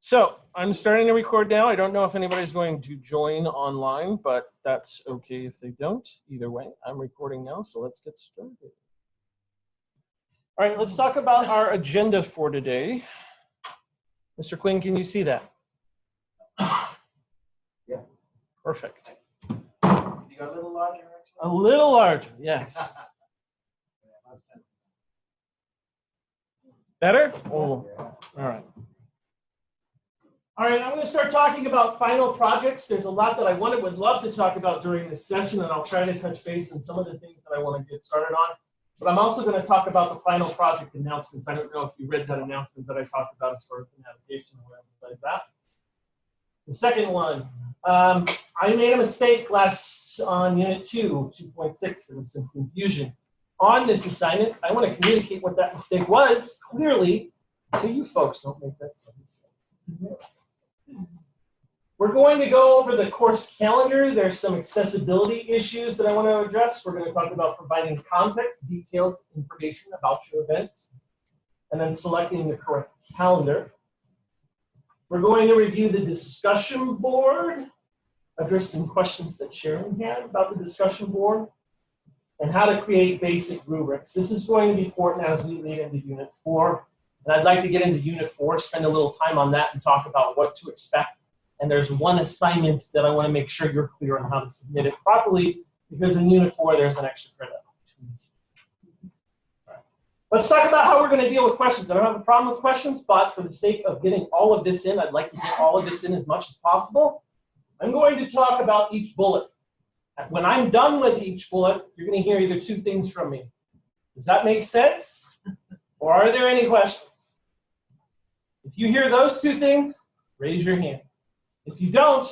So I'm starting to record now. I don't know if anybody's going to join online, but that's okay if they don't. Either way, I'm recording now, so let's get started. All right, let's talk about our agenda for today. Mr. Quinn, can you see that? Yeah. Perfect. You got a little larger, actually? A little larger, yes. Better? Oh, all right. All right, I'm going to start talking about final projects. There's a lot that I would love to talk about during this session, and I'll try to touch base on some of the things that I want to get started on. But I'm also going to talk about the final project announcements. I don't know if you read that announcement that I talked about as far as the navigation or whatever like that. The second one, I made a mistake on Unit 2, 2.6. There was some confusion. On this assignment, I want to communicate what that mistake was clearly so you folks don't make that same mistake. We're going to go over the course calendar. There's some accessibility issues that I want to address. We're going to talk about providing context, details, information about your event, and then selecting the correct calendar. We're going to review the discussion board, address some questions that Sharon had about the discussion board, and how to create basic rubrics. This is going to be important as we lead into Unit 4. And I'd like to get into Unit 4, spend a little time on that, and talk about what to expect. And there's one assignment that I want to make sure you're clear on how to submit it properly, because in Unit 4, there's an extra credit. Right. Let's talk about how we're going to deal with questions. I don't have a problem with questions, but for the sake of getting all of this in, I'd like to get all of this in as much as possible. I'm going to talk about each bullet. When I'm done with each bullet, you're going to hear either two things from me. Does that make sense? Or are there any questions? If you hear those two things, raise your hand. If you don't,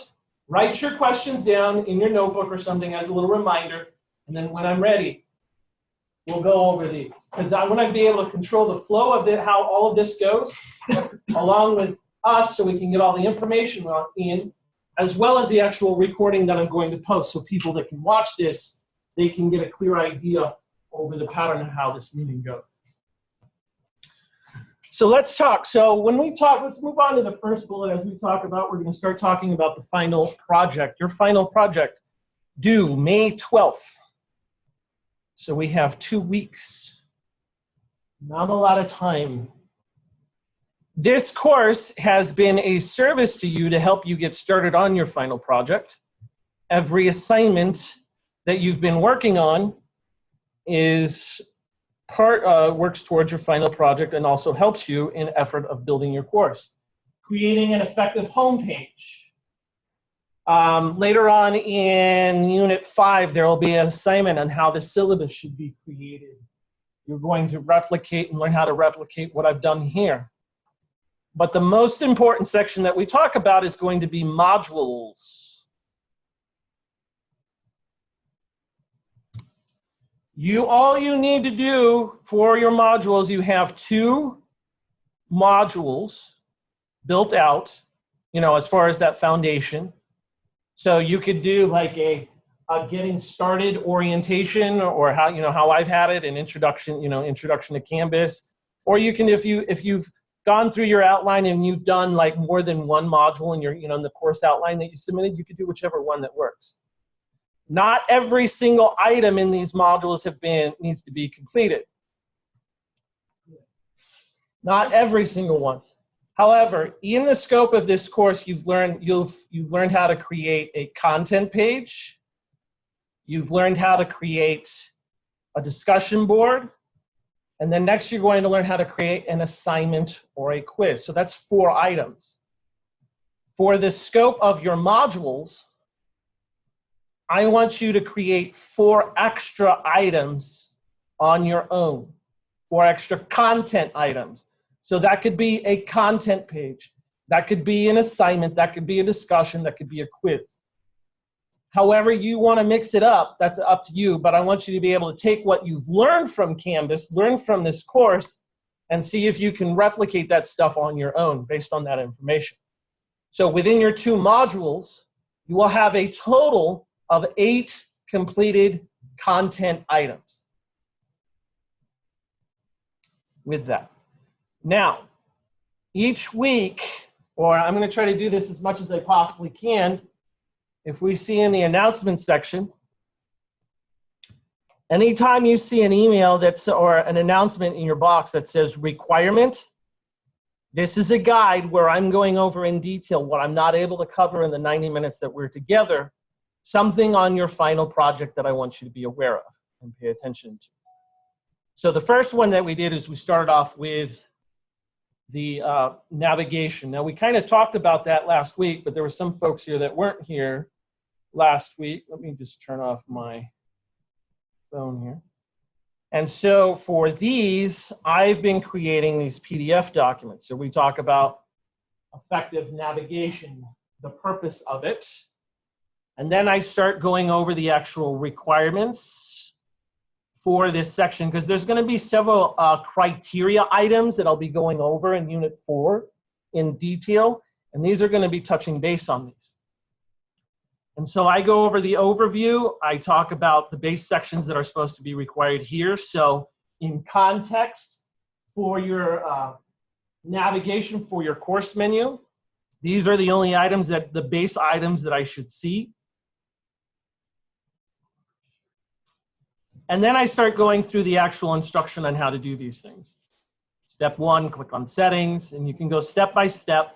write your questions down in your notebook or something as a little reminder, and then when I'm ready, we'll go over these. Because I want to be able to control the flow of it, how all of this goes, along with us, so we can get all the information in, as well as the actual recording that I'm going to post, so people that can watch this, they can get a clear idea over the pattern of how this meeting goes. So let's talk. So when we talk, let's move on to the first bullet. As we talk about, we're going to start talking about the final project. Your final project due May 12th. So we have 2 weeks. Not a lot of time. This course has been a service to you to help you get started on your final project. Every assignment that you've been working on is works towards your final project and also helps you in effort of building your course. Creating an effective homepage. Later on in Unit 5, there will be an assignment on how the syllabus should be created. You're going to replicate and learn how to replicate what I've done here. But the most important section that we talk about is going to be modules. All you need to do for your modules, you have 2 modules built out, as far as that foundation. So you could do like a getting started orientation, or how I've had it, an introduction, introduction to Canvas. Or you can, if you've gone through your outline and you've done like more than one module in your, in the course outline that you submitted, you could do whichever one that works. Not every single item in these modules needs to be completed. Not every single one. However, in the scope of this course, you've learned how to create a content page. You've learned how to create a discussion board. And then next you're going to learn how to create an assignment or a quiz. So that's 4 items. For the scope of your modules, I want you to create 4 extra items on your own, 4 extra content items. So that could be a content page, that could be an assignment, that could be a discussion, that could be a quiz. However you want to mix it up, that's up to you, but I want you to be able to take what you've learned from Canvas, learn from this course, and see if you can replicate that stuff on your own based on that information. So within your 2 modules, you will have a total of 8 completed content items. With that. Now, each week, or I'm going to try to do this as much as I possibly can. If we see in the announcements section, anytime you see an email that's or an announcement in your box that says requirement, this is a guide where I'm going over in detail what I'm not able to cover in the 90 minutes that we're together, something on your final project that I want you to be aware of and pay attention to. So the first one that we did is we started off with the navigation. Now we kind of talked about that last week, but there were some folks here that weren't here last week. Let me just turn off my phone here. And so for these, I've been creating these PDF documents. So we talk about effective navigation, the purpose of it. And then I start going over the actual requirements for this section, because there's going to be several criteria items that I'll be going over in Unit 4 in detail. And these are going to be touching base on these. And so I go over the overview. I talk about the base sections that are supposed to be required here. So in context for your navigation for your course menu, these are the only items that the base items that I should see. And then I start going through the actual instruction on how to do these things. Step 1, click on settings, and you can go step by step.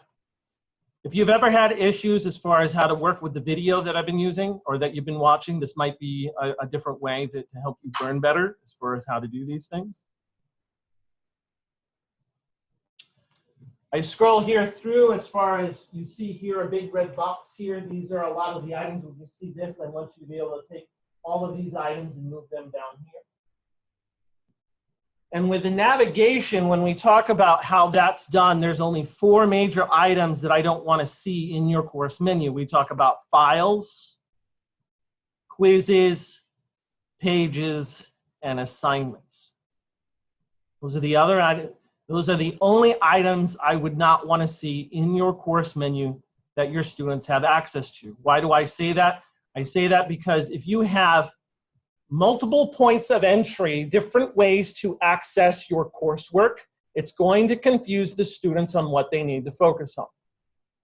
If you've ever had issues as far as how to work with the video that I've been using or that you've been watching, this might be a different way to help you learn better as far as how to do these things. I scroll here through as far as you see here, a big red box here. These are a lot of the items. When you see this, I want you to be able to take all of these items and move them down here. And with the navigation, when we talk about how that's done, there's only 4 major items that I don't want to see in your course menu. We talk about files, quizzes, pages, and assignments. Those are the other items. Those are the only items I would not want to see in your course menu that your students have access to. Why do I say that? I say that because if you have multiple points of entry, different ways to access your coursework, it's going to confuse the students on what they need to focus on.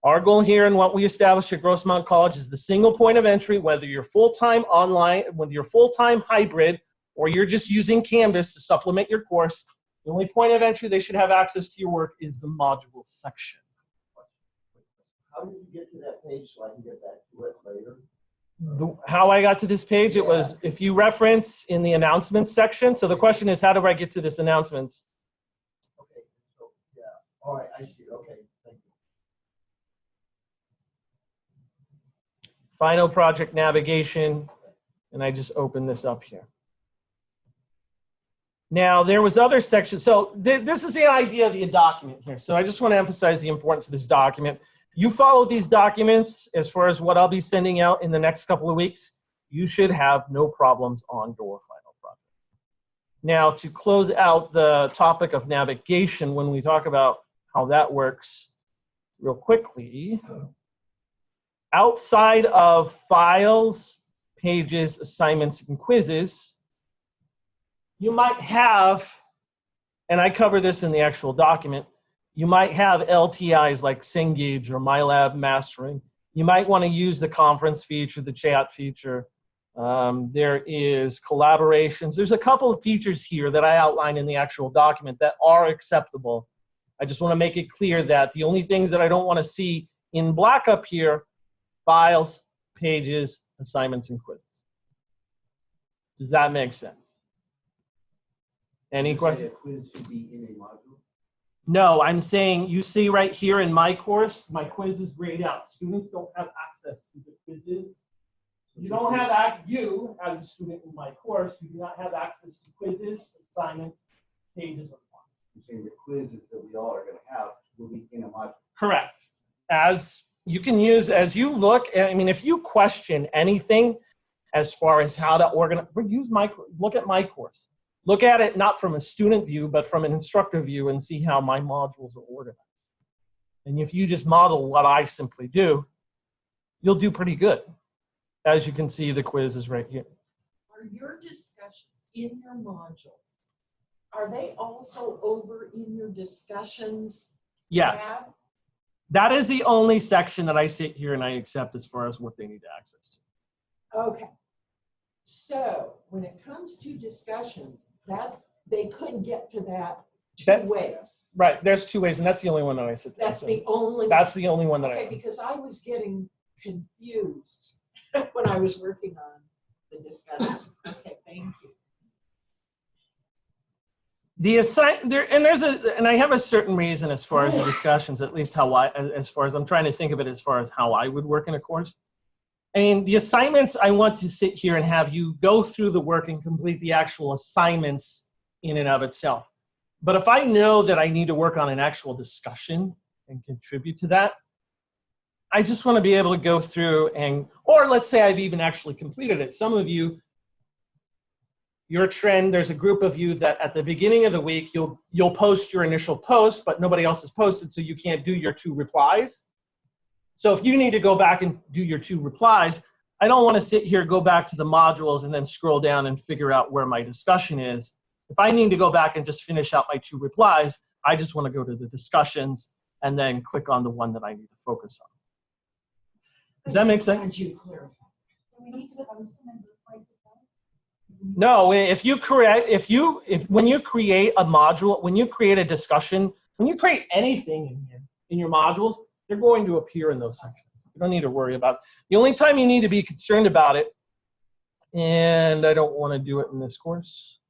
Our goal here and what we established at Grossmont College is the single point of entry, whether you're full-time online, whether you're full-time hybrid, or you're just using Canvas to supplement your course. The only point of entry they should have access to your work is the module section. How did you get to that page so I can get back to it later? How I got to this page, it was if you reference in the announcements section. So the question is, how do I get to this announcements? Okay, so yeah, all right, I see. Okay, thank you. Final project navigation, and I just open this up here. Now there was other sections. So this is the idea of the document here. So I just want to emphasize the importance of this document. You follow these documents as far as what I'll be sending out in the next couple of weeks, you should have no problems on your final project. Now, to close out the topic of navigation, when we talk about how that works real quickly, outside of files, pages, assignments, and quizzes, you might have, and I cover this in the actual document, you might have LTIs like Cengage or MyLab Mastering. You might want to use the conference feature, the chat feature. There is collaborations. There's a couple of features here that I outline in the actual document that are acceptable. I just want to make it clear that the only things that I don't want to see in black up here, files, pages, assignments, and quizzes. Does that make sense? Any questions? A quiz should be in a module? No, I'm saying you see right here in my course, my quiz is grayed out. Students don't have access to the quizzes. You don't have, you as a student in my course, you do not have access to quizzes, assignments, pages, or forms. You're saying the quizzes that we all are going to have will be in a module? Correct. As you can use, as you look, I mean, if you question anything as far as how to organize, look at my course. Look at it not from a student view, but from an instructor view and see how my modules are organized. And if you just model what I simply do, you'll do pretty good. As you can see, the quiz is right here. Are your discussions in your modules, are they also over in your discussions Yes. tab? That is the only section that I sit here and I accept as far as what they need access to. Okay. So when it comes to discussions, they could get to that two ways. Right, there's two ways, and that's the only one that I sit there. That's the only. That's the only one that Okay, because I was getting confused when I was working on the discussions. Okay, thank you. And I have a certain reason as far as the discussions, at least as far as I'm trying to think of it as far as how I would work in a course. And the assignments, I want to sit here and have you go through the work and complete the actual assignments in and of itself. But if I know that I need to work on an actual discussion and contribute to that, I just want to be able to go through or let's say I've even actually completed it. Some of you, your trend, there's a group of you that at the beginning of the week, you'll post your initial post, but nobody else has posted, so you can't do your 2 replies. So if you need to go back and do your 2 replies, I don't want to sit here, go back to the modules and then scroll down and figure out where my discussion is. If I need to go back and just finish out my 2 replies, I just want to go to the discussions and then click on the one that I need to focus on. Does that make sense? Glad you clarified. Do we need to post them and replace them? No, when you create a module, when you create a discussion, when you create anything in here, in your modules, they're going to appear in those sections. You don't need to worry about it. The only time you need to be concerned about it, and I don't want to do it in this course.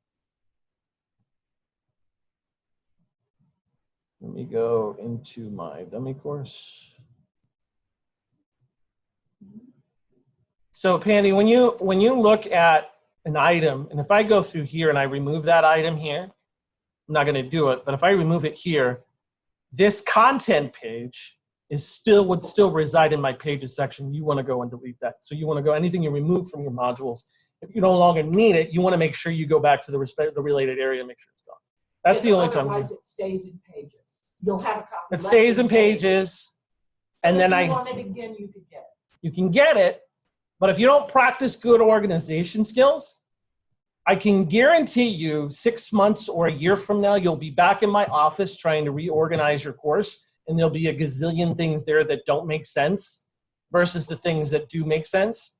Let me go into my dummy course. So Pandy, when you look at an item, and if I go through here and I remove that item here, I'm not going to do it, but if I remove it here, this content page would still reside in my pages section. You want to go and delete that. So you want to go, anything you remove from your modules, if you no longer need it, you want to make sure you go back to the related area and make sure it's gone. That's the only time. Otherwise, it stays in pages. You'll have a copy. It stays in pages, and then if you want it again, you can get it. You can get it, but if you don't practice good organization skills, I can guarantee you 6 months or a year from now, you'll be back in my office trying to reorganize your course, and there'll be a gazillion things there that don't make sense versus the things that do make sense.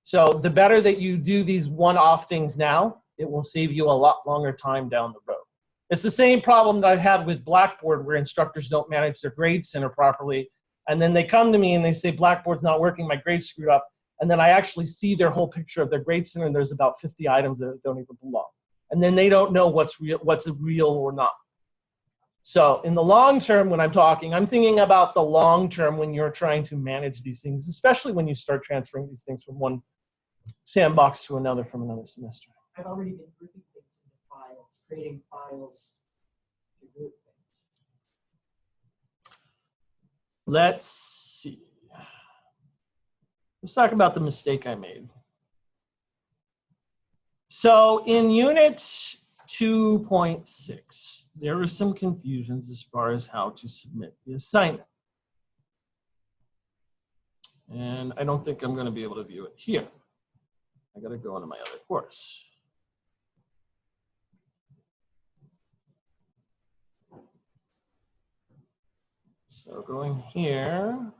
So the better that you do these one-off things now, it will save you a lot longer time down the road. It's the same problem that I've had with Blackboard where instructors don't manage their grade center properly. And then they come to me and they say, Blackboard's not working, my grade's screwed up. And then I actually see their whole picture of their grade center and there's about 50 items that don't even belong. And then they don't know what's real or not. So in the long term, when I'm talking, I'm thinking about the long term when you're trying to manage these things, especially when you start transferring these things from one sandbox to another from another semester. I've already been grouping things into files, creating files to group things. Let's see. Let's talk about the mistake I made. So in unit 2.6, there were some confusions as far as how to submit the assignment. And I don't think I'm going to be able to view it here. I got to go into my other course. So going here.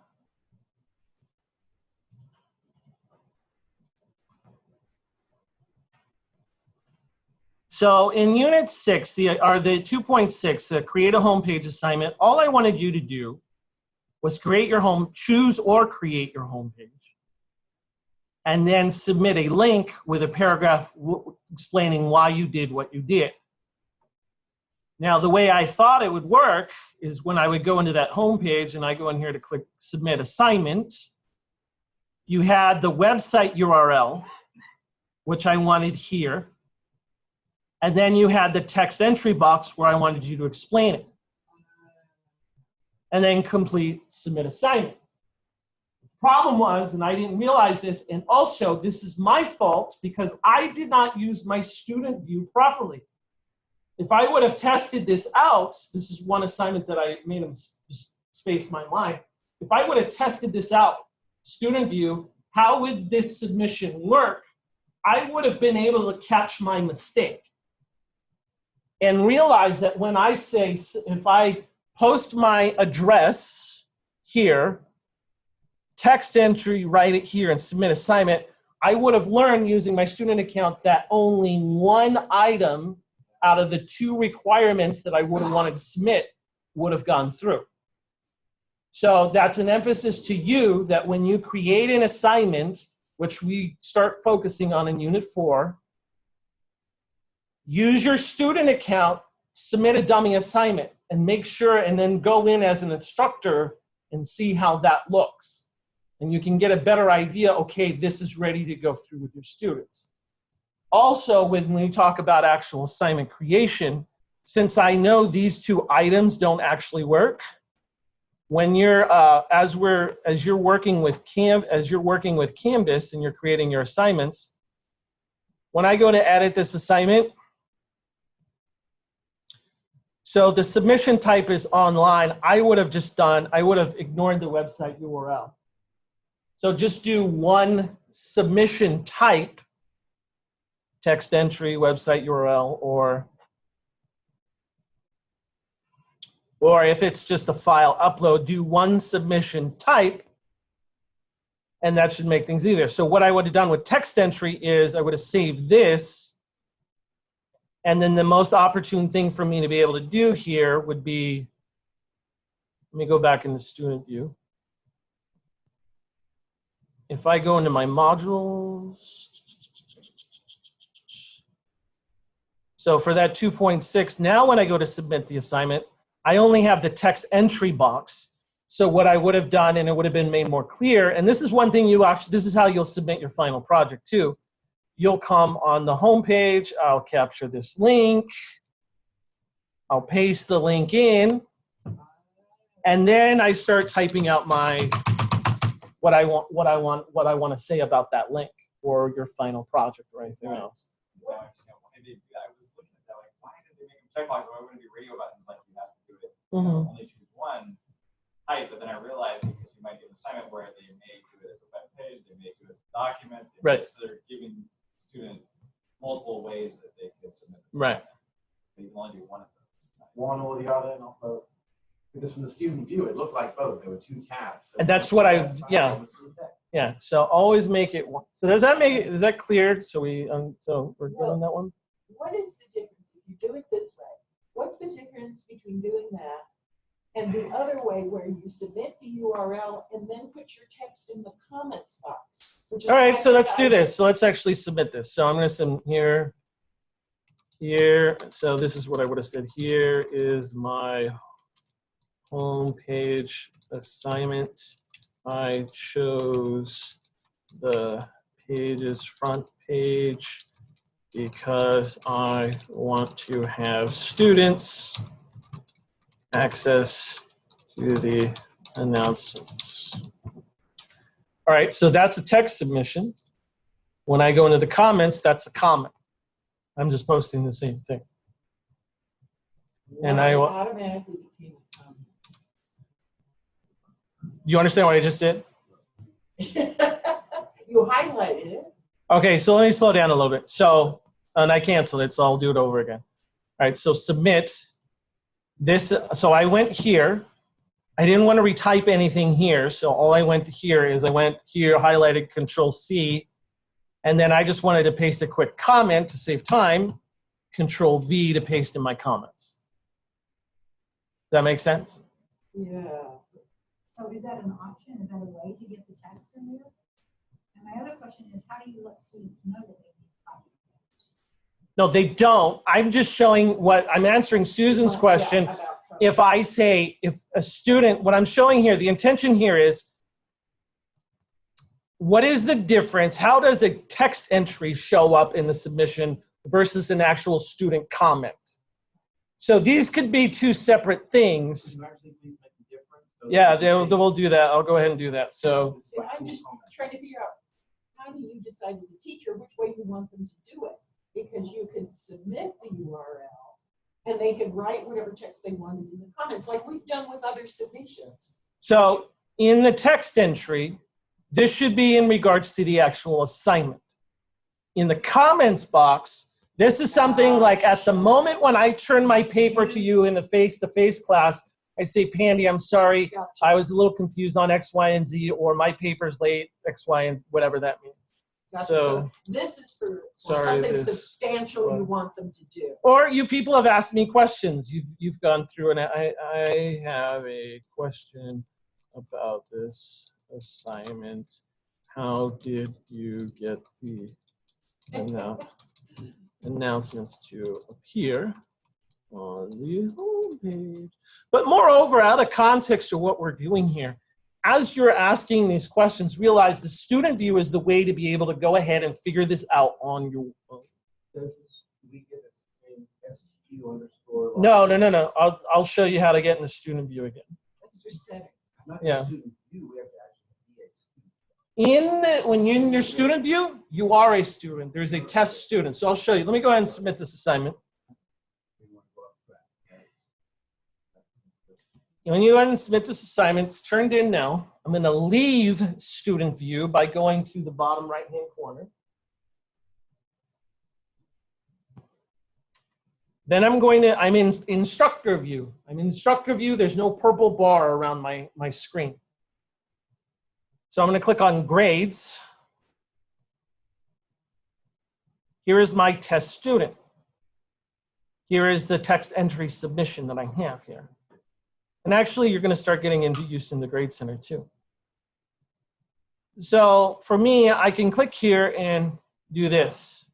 So in unit 6, the 2.6, create a homepage assignment, all I wanted you to do was choose or create your homepage, and then submit a link with a paragraph explaining why you did what you did. Now, the way I thought it would work is when I would go into that homepage and I go in here to click submit assignment, you had the website URL, which I wanted here. And then you had the text entry box where I wanted you to explain it. And then complete submit assignment. The problem was, and I didn't realize this, and also this is my fault because I did not use my student view properly. If I would have tested this out, this is one assignment that I made them space my mind. If I would have tested this out, student view, how would this submission work? I would have been able to catch my mistake. And realize that when I say, if I post my address here, text entry, write it here, and submit assignment, I would have learned using my student account that only one item out of the 2 requirements that I would have wanted to submit would have gone through. So that's an emphasis to you that when you create an assignment, which we start focusing on in Unit 4, use your student account, submit a dummy assignment, and make sure, and then go in as an instructor and see how that looks. And you can get a better idea, okay, this is ready to go through with your students. Also, when we talk about actual assignment creation, since I know these 2 items don't actually work, when you're as you're working with Canvas and you're creating your assignments, when I go to edit this assignment, so the submission type is online, I would have ignored the website URL. So just do one submission type, text entry, website URL, or if it's just a file upload, do one submission type, and that should make things easier. So what I would have done with text entry is I would have saved this, and then the most opportune thing for me to be able to do here would be, let me go back in the student view. If I go into my modules, so for that 2.6, now when I go to submit the assignment, I only have the text entry box. So what I would have done, and it would have been made more clear, and this is one thing this is how you'll submit your final project too. You'll come on the home page, I'll capture this link, I'll paste the link in, and then I start typing out what I want to say about that link or your final project or anything else. I was looking at that, like, why did they make them checkbox? Why wouldn't it be radio buttons like you have to do it? Only choose one type, but then I realized because you might get an assignment where they may do it as a web page, they may do it as a document. Right. So they're giving student multiple ways that they can submit this. Right. But you can only do one of those. One or the other, not both. Because from the student view, it looked like both. There were 2 tabs. And that's what yeah. So always make it one. So is that clear? So we're good on that one? What is the difference if you do it this way? What's the difference between doing that and the other way where you submit the URL and then put your text in the comments box? All right, so let's do this. So let's actually submit this. So I'm going to send here. So this is what I would have said. Here is my home page assignment. I chose the page's front page because I want to have students access to the announcements. All right, so that's a text submission. When I go into the comments, that's a comment. I'm just posting the same thing. And I automatically became a comment. You understand what I just did? You highlighted it. Okay, so let me slow down a little bit. So, and I canceled it, so I'll do it over again. All right, so submit this. So I went here. I didn't want to retype anything here, so all I went here is I went here, highlighted Control-C, and then I just wanted to paste a quick comment to save time, Control-V to paste in my comments. Does that make sense? Yeah. So is that an option? Is that a way to get the text in there? And my other question is, how do you let students know that they need to copy text? No, they don't. I'm just showing I'm answering Susan's question. Yeah, If I say, if a student, what I'm showing here, the intention here is, what is the difference? How does a text entry show up in the submission versus an actual student comment? So these could be 2 separate things. Can you actually please make the difference? Yeah, we'll do that. I'll go ahead and do that. So See, I'm just trying to figure out, how do you decide as a teacher which way you want them to do it? Because you can submit the URL and they can write whatever text they wanted in the comments, like we've done with other submissions. So in the text entry, this should be in regards to the actual assignment. In the comments box, this is something like at the moment when I turn my paper to you in the face-to-face class I say, Pandy, I'm sorry, Gotcha. I was a little confused on X, Y, and Z, or my paper's late, X, Y, and whatever that means. Gotcha. So, This is for sorry, something this- substantial you want them to do. or you people have asked me questions. You've gone through, and I have a question about this assignment. How did you get the announcements to appear on the homepage? But moreover, out of context of what we're doing here, as you're asking these questions, realize the student view is the way to be able to go ahead and figure this out on your own. Does we get the same SQ underscore? No. I'll show you how to get in the student view again. That's your setting. Not Yeah. the student view, we have to actually be a student. When you're in your student view, you are a student. There's a test student. So I'll show you. Let me go ahead and submit this assignment. When you go ahead and submit this assignment, it's turned in now. I'm going to leave student view by going to the bottom right-hand corner. Then I'm in instructor view. I'm in instructor view. There's no purple bar around my screen. So I'm going to click on grades. Here is my test student. Here is the text entry submission that I have here. And actually, you're going to start getting into use in the Grade Center too. So for me, I can click here and do this.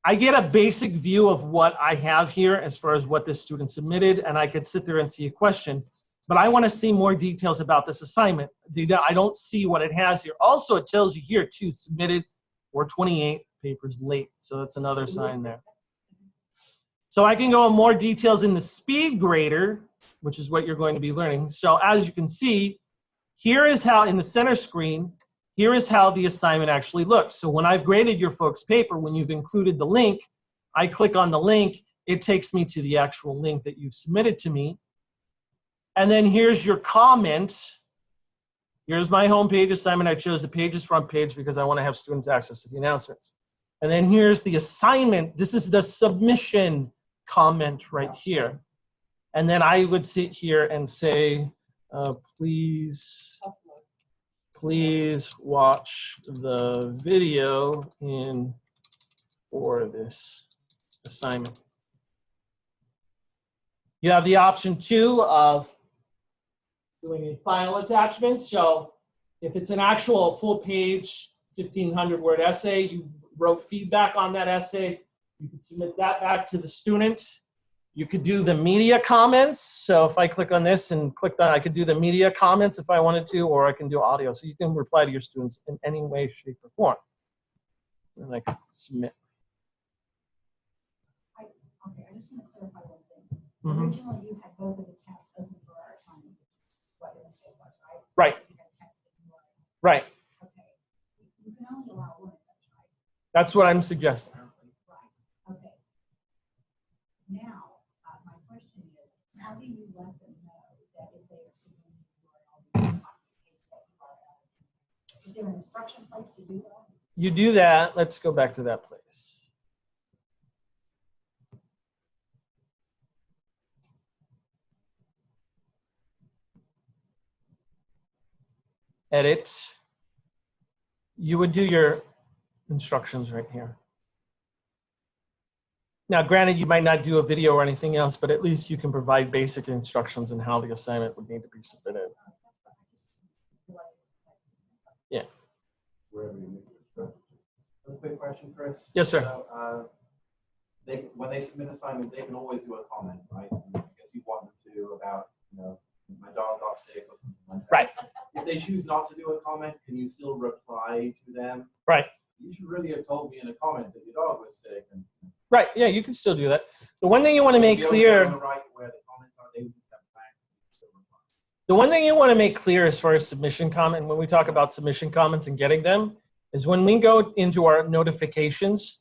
I get a basic view of what I have here as far as what this student submitted, and I could sit there and see a question. But I want to see more details about this assignment. I don't see what it has here. Also, it tells you here too, submitted or 28 papers late. So that's another sign there. So I can go in more details in the speed grader, which is what you're going to be learning. So as you can see, here is how in the center screen, here is how the assignment actually looks. So when I've graded your folks' paper, when you've included the link, I click on the link, it takes me to the actual link that you've submitted to me. And then here's your comment. Here's my homepage assignment. I chose the pages front page because I want to have students access to the announcements. And then here's the assignment. This is the submission comment right here. And then I would sit here and say, please watch the video for this assignment. You have the option too of doing a file attachment. So if it's an actual full page, 1,500 word essay, you wrote feedback on that essay, you could submit that back to the student. You could do the media comments. So if I click on this and clicked on, I could do the media comments if I wanted to, or I can do audio. So you can reply to your students in any way, shape, or form. And I can submit. Okay, I just want to clarify one thing. Originally, you had both of the tabs open for our assignment, what the mistake was, right? Right. You had text and you were- Right. Okay. You can only allow one of those, right? That's what I'm suggesting. Right. Okay. Now, my question is, how do you let them know that if they are submitting the URL, is there an instruction place to do that? You do that. Let's go back to that place. Edit. You would do your instructions right here. Now, granted, you might not do a video or anything else, but at least you can provide basic instructions on how the assignment would need to be submitted. Yeah. Wherever you make your instructions. A quick question, Chris. Yes, sir. So, when they submit an assignment, they can always do a comment, right? I guess you want them to about, my dog got sick or something like that. Right. If they choose not to do a comment, can you still reply to them? Right. You should really have told me in a comment that your dog was sick. And Right. Yeah, you can still do that. The one thing you want to make the only clear. one on the right where the comments are, they would just have back. The one thing you want to make clear as far as submission comment, when we talk about submission comments and getting them, is when we go into our notifications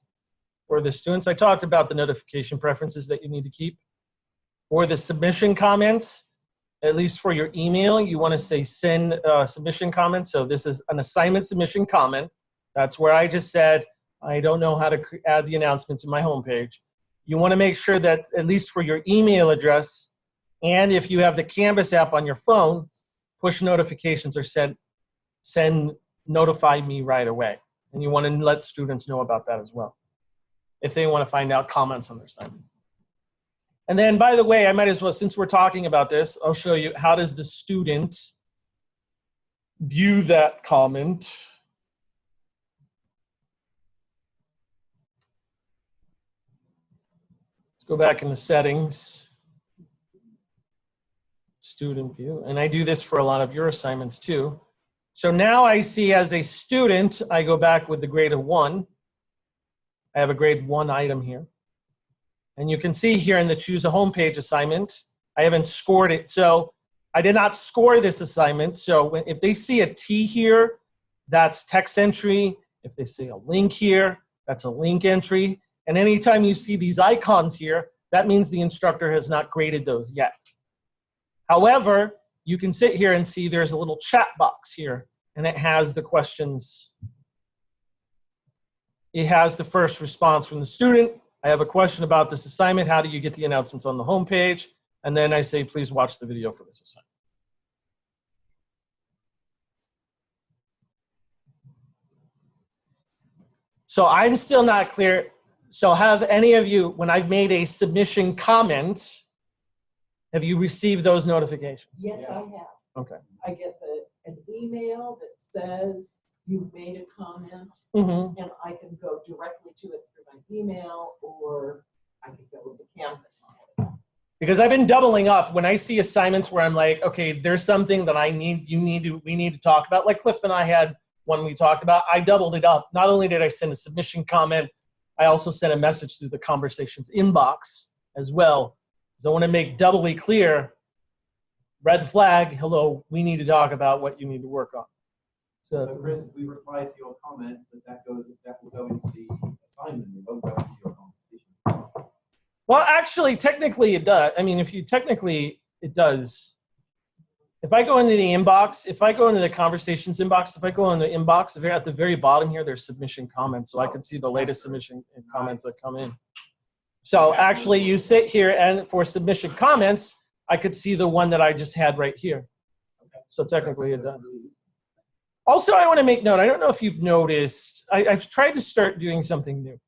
for the students, I talked about the notification preferences that you need to keep. For the submission comments, at least for your email, you want to say send submission comments. So this is an assignment submission comment. That's where I just said, I don't know how to add the announcement to my homepage. You want to make sure that at least for your email address, And if you have the Canvas app on your phone, push notifications are send notify me right away. And you want to let students know about that as well, if they want to find out comments on their assignment. And then, by the way, I might as well, since we're talking about this, I'll show you how does the student view that comment. Let's go back into settings, student view, and I do this for a lot of your assignments too. So now I see as a student, I go back with the grade of 1. I have a grade 1 item here. And you can see here in the choose a homepage assignment, I haven't scored it. So I did not score this assignment. So if they see a T here, that's text entry. If they see a link here, that's a link entry. And anytime you see these icons here, that means the instructor has not graded those yet. However, you can sit here and see there's a little chat box here, and it has the questions. It has the first response from the student. I have a question about this assignment. How do you get the announcements on the homepage? And then I say, please watch the video for this assignment. So I'm still not clear. So have any of you, when I've made a submission comment, have you received those notifications? Yes, I have. Okay. I get an email that says you've made a comment, Mm-hmm. and I can go directly to it through my email, or I can go with the Canvas on it. Because I've been doubling up when I see assignments where I'm like, okay, there's something that we need to talk about. Like Cliff and I had one we talked about. I doubled it up. Not only did I send a submission comment, I also sent a message through the conversations inbox as well. So I want to make doubly clear, red flag, hello, we need to talk about what you need to work on. So Chris, if we reply to your comment, that will go into the assignment, it won't go into your conversation. Well, actually, technically it does. I mean, technically it does. If I go into the inbox, if I go into the conversations inbox, if I go in the inbox, at the very bottom here, there's submission comments. So I can see the latest submission comments that come in. So actually you sit here and for submission comments, I could see the one that I just had right here. So technically it does. Also, I want to make note, I don't know if you've noticed, I've tried to start doing something new.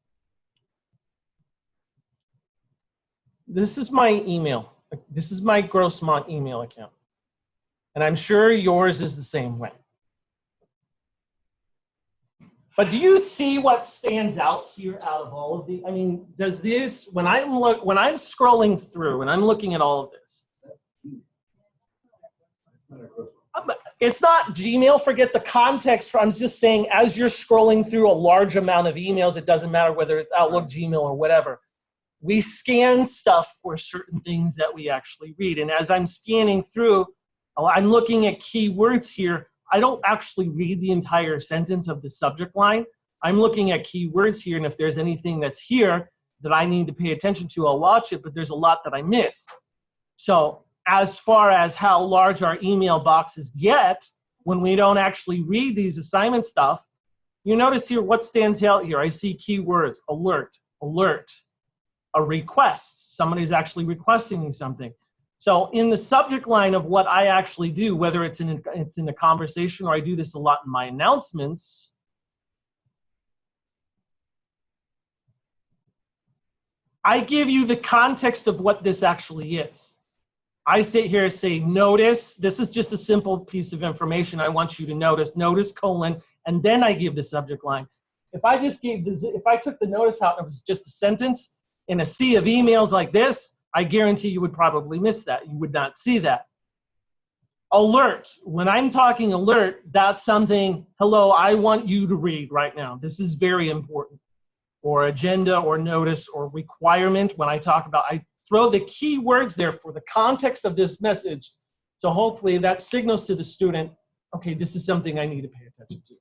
This is my email. This is my Grossmont email account. And I'm sure yours is the same way. But do you see what stands out here out of all of the, I mean, does this, when I'm scrolling through and I'm looking at all of this, it's not Gmail, forget the context. I'm just saying as you're scrolling through a large amount of emails, it doesn't matter whether it's Outlook, Gmail, or whatever. We scan stuff for certain things that we actually read. And as I'm scanning through, I'm looking at keywords here. I don't actually read the entire sentence of the subject line. I'm looking at keywords here, and if there's anything that's here that I need to pay attention to, I'll watch it, but there's a lot that I miss. So as far as how large our email boxes get, when we don't actually read these assignment stuff, you notice here what stands out here. I see keywords, alert, alert, a request. Somebody's actually requesting me something. So in the subject line of what I actually do, whether it's in a conversation or I do this a lot in my announcements, I give you the context of what this actually is. I sit here and say, notice, this is just a simple piece of information I want you to notice, colon, and then I give the subject line. If I just gave this, if I took the notice out and it was just a sentence in a sea of emails like this, I guarantee you would probably miss that. You would not see that. Alert. When I'm talking alert, that's something, hello, I want you to read right now. This is very important. Or agenda or notice or requirement. When I talk about, I throw the key words there for the context of this message. So hopefully that signals to the student, okay, this is something I need to pay attention to.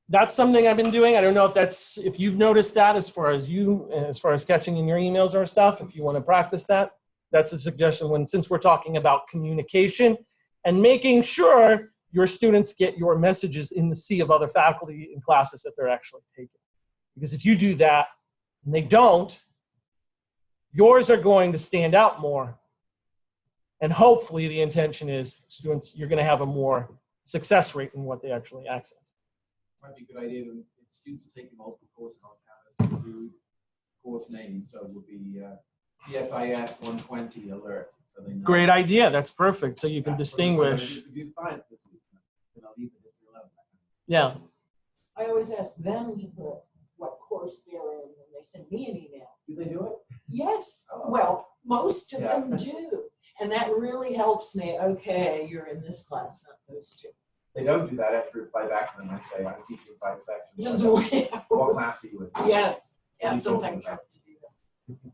That's something I've been doing. I don't know if you've noticed that as far as catching in your emails or stuff, if you want to practice that, that's a suggestion since we're talking about communication and making sure your students get your messages in the sea of other faculty in classes that they're actually taking. Because if you do that and they don't, yours are going to stand out more And hopefully the intention is students, you're going to have a more success rate in what they actually access. Might be a good idea to, if students are taking multiple courses on campus, to do course names. So it would be CSIS 120 alert. So they know. Great idea. That's perfect. So you can Yeah, distinguish. Computer science this week. Then I'll leave the history alone. Yeah. I always ask them to put what course they're in when they send me an email. Do they do it? Yes, Oh. well, most of Yeah. them do. And that really helps me. Okay, you're in this class, not those two. They don't do that after reply back to them and say, I'm teaching 5 sections. That's the way I What work. class are you in? Yes, yeah, What are you sometimes talking I have about? to do that.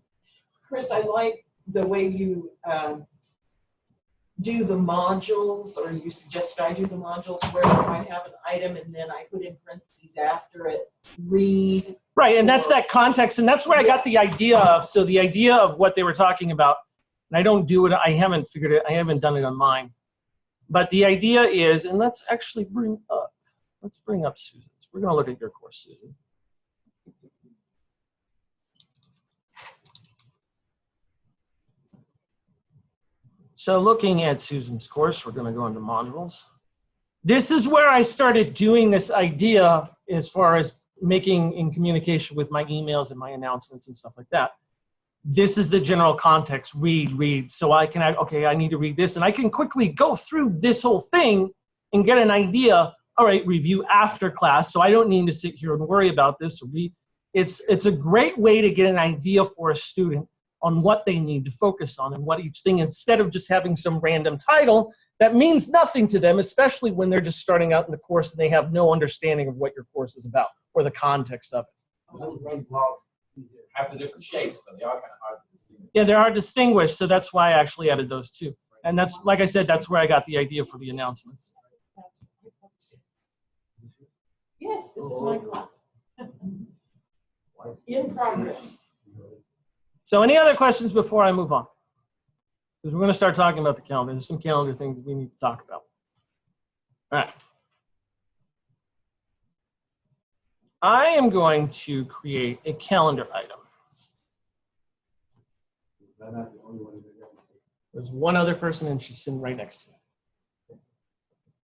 Chris, I like the way you do the modules, or you suggested I do the modules where I have an item and then I put in parentheses after it, read. Right, and that's that context, and that's where I got the idea of. So the idea of what they were talking about, and I don't do it, I haven't figured it, I haven't done it on mine. But the idea is, and let's actually bring up Susan's. We're gonna look at your course, Susan. So looking at Susan's course, we're gonna go into modules. This is where I started doing this idea as far as making in communication with my emails and my announcements and stuff like that. This is the general context, read. So I can, okay, I need to read this, and I can quickly go through this whole thing and get an idea. All right, review after class, so I don't need to sit here and worry about this. It's a great way to get an idea for a student on what they need to focus on and what each thing, instead of just having some random title that means nothing to them, especially when they're just starting out in the course and they have no understanding of what your course is about or the context of it. Those red blocks have the different shapes, but they are kind of hard to distinguish. Yeah, they are distinguished, so that's why I actually added those two. And that's, like I said, that's where I got the idea for the announcements. Yes, this is my class. In progress. So any other questions before I move on? Because we're going to start talking about the calendar. There's some calendar things that we need to talk about. All right. I am going to create a calendar item. There's one other person and she's sitting right next to me.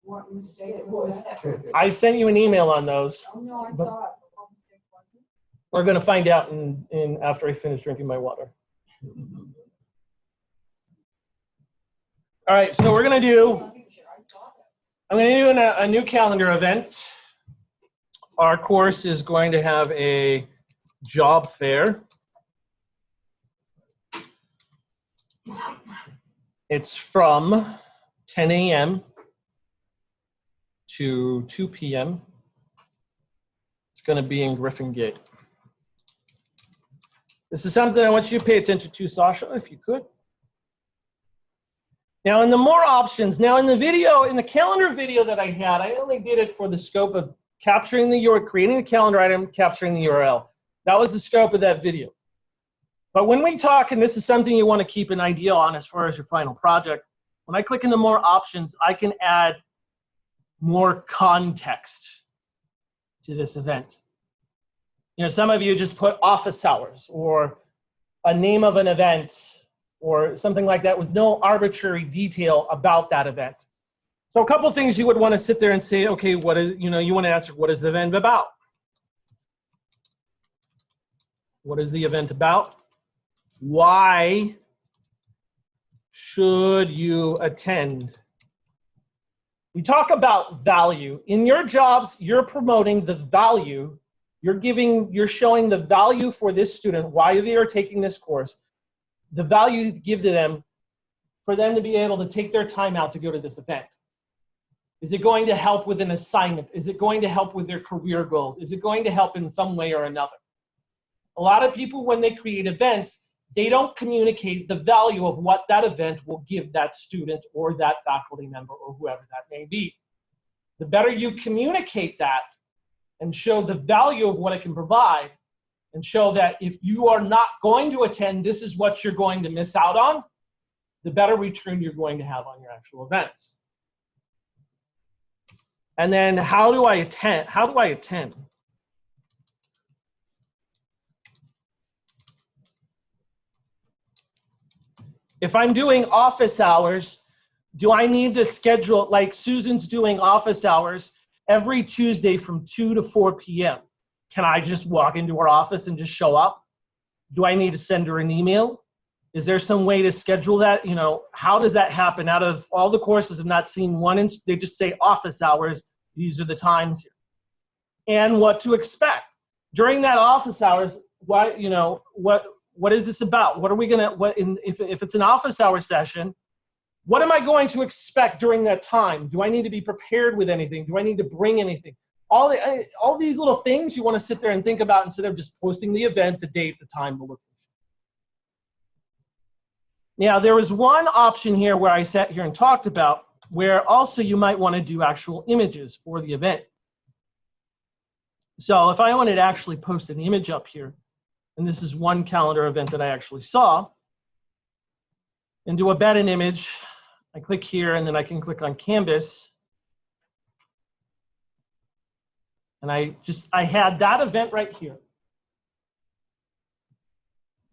What mistake was that? I sent you an email on those. Oh, no, I But- saw it. What mistake was it? We're going to find out in after I finish drinking my water. All right, so we're going to do, I'm going to do a new calendar event. Our course is going to have a job fair. It's from 10 a.m. to 2 p.m. It's going to be in Griffin Gate. This is something I want you to pay attention to, Sasha, if you could. Now, in the more options, now in the video, in the calendar video that I had, I only did it for the scope of capturing the URL, creating the calendar item, capturing the URL. That was the scope of that video. But when we talk, and this is something you want to keep an idea on as far as your final project, when I click into more options, I can add more context to this event. You know, some of you just put office hours or a name of an event or something like that with no arbitrary detail about that event. So a couple of things you would want to sit there and say, okay, what is, you know, you want to answer, what is the event about? What is the event about? Why should you attend? We talk about value. In your jobs, you're promoting the value. You're showing the value for this student, why they are taking this course, the value you give to them for them to be able to take their time out to go to this event. Is it going to help with an assignment? Is it going to help with their career goals? Is it going to help in some way or another? A lot of people, when they create events, they don't communicate the value of what that event will give that student or that faculty member or whoever that may be. The better you communicate that and show the value of what it can provide and show that if you are not going to attend, this is what you're going to miss out on, the better return you're going to have on your actual events. And then how do I attend? How do I attend? If I'm doing office hours, do I need to schedule, like Susan's doing office hours every Tuesday from 2 to 4 p.m. Can I just walk into her office and just show up? Do I need to send her an email? Is there some way to schedule that? You know, how does that happen? Out of all the courses, I've not seen one, they just say office hours. These are the times here. And what to expect. During that office hours, what is this about? What are we gonna, if it's an office hour session, what am I going to expect during that time? Do I need to be prepared with anything? Do I need to bring anything? All these little things you want to sit there and think about instead of just posting the event, the date, the time, the location. Now, there was one option here where I sat here and talked about where also you might want to do actual images for the event. So if I wanted to actually post an image up here, and this is one calendar event that I actually saw, and do embed an image, I click here and then I can click on Canvas. And I had that event right here.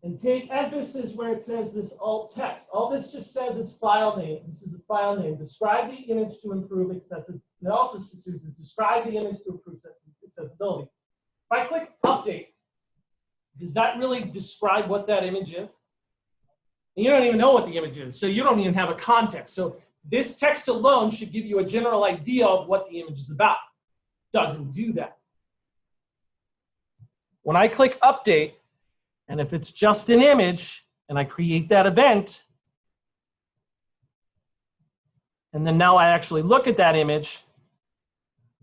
And take emphasis where it says this alt text. All this just says is file name. This is a file name. Describe the image to improve accessibility. It also says describe the image to improve accessibility. If I click update, does that really describe what that image is? And you don't even know what the image is, so you don't even have a context. So this text alone should give you a general idea of what the image is about. Doesn't do that. When I click update, and if it's just an image, and I create that event, and then now I actually look at that image,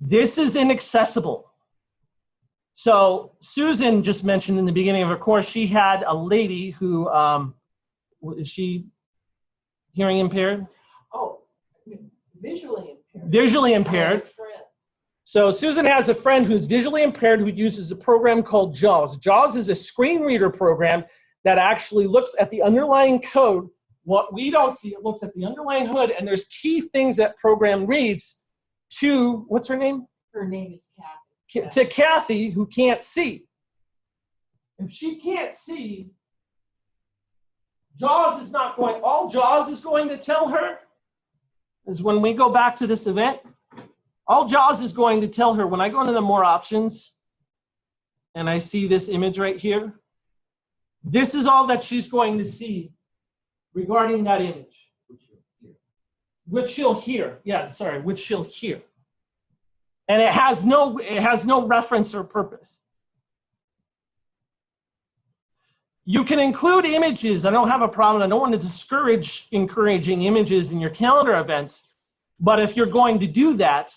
this is inaccessible. So Susan just mentioned in the beginning of her course, she had a lady who, is she hearing impaired? Oh, visually impaired. Visually impaired. So Susan has a friend who's visually impaired who uses a program called JAWS. JAWS is a screen reader program that actually looks at the underlying code. What we don't see, it looks at the underlying hood, and there's key things that program reads to, what's her name? Her name is Kathy. To Kathy, who can't see. If she can't see, JAWS is not going, all JAWS is going to tell her is when we go back to this event, all JAWS is going to tell her when I go into the more options and I see this image right here, this is all that she's going to see regarding that image. Which she'll hear. Yeah, sorry, which she'll hear. And it has no reference or purpose. You can include images. I don't have a problem. I don't want to discourage encouraging images in your calendar events. But if you're going to do that,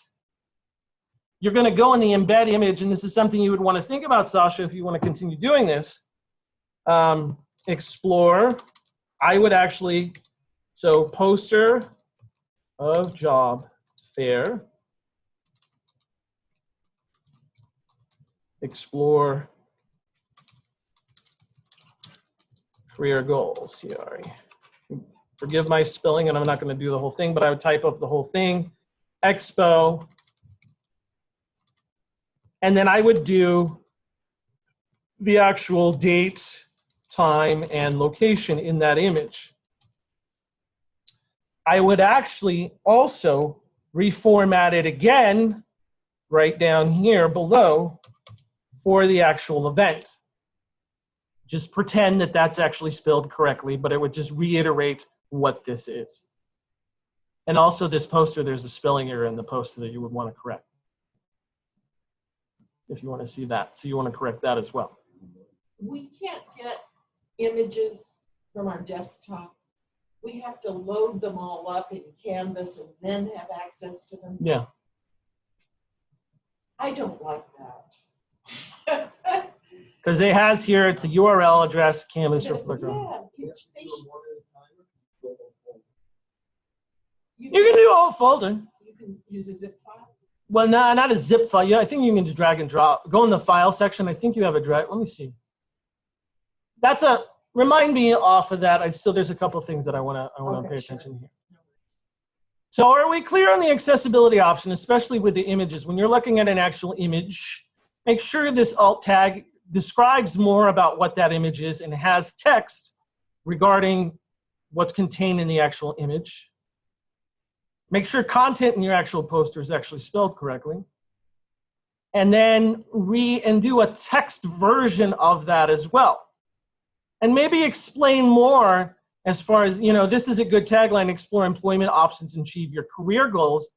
you're going to go in the embed image, and this is something you would want to think about, Sasha, if you want to continue doing this. Explore. I would actually, so poster of job fair. Explore career goals, CRE. Forgive my spelling, and I'm not going to do the whole thing, but I would type up the whole thing. Expo. And then I would do the actual date, time, and location in that image. I would actually also reformat it again right down here below for the actual event. Just pretend that that's actually spelled correctly, but it would just reiterate what this is. And also this poster, there's a spelling error in the poster that you would want to correct, if you want to see that. So you want to correct that as well. We can't get images from our desktop. We have to load them all up in Canvas and then have access to them. Yeah. I don't like that. Because it has here, it's a URL address, Canvas or Yes, Flickr. yeah, they should- You can do a whole folder. You can use a zip file. Well, no, not a zip file. Yeah, I think you can just drag and drop. Go in the file section. I think you have a drag. Let me see. That's a, remind me off of that. There's a couple of things that I want to Okay, pay sure. attention here. So are we clear on the accessibility option, especially with the images? When you're looking at an actual image, make sure this alt tag describes more about what that image is and has text regarding what's contained in the actual image. Make sure content in your actual poster is actually spelled correctly. And then do a text version of that as well. And maybe explain more as far as, this is a good tagline, explore employment options and achieve your career goals.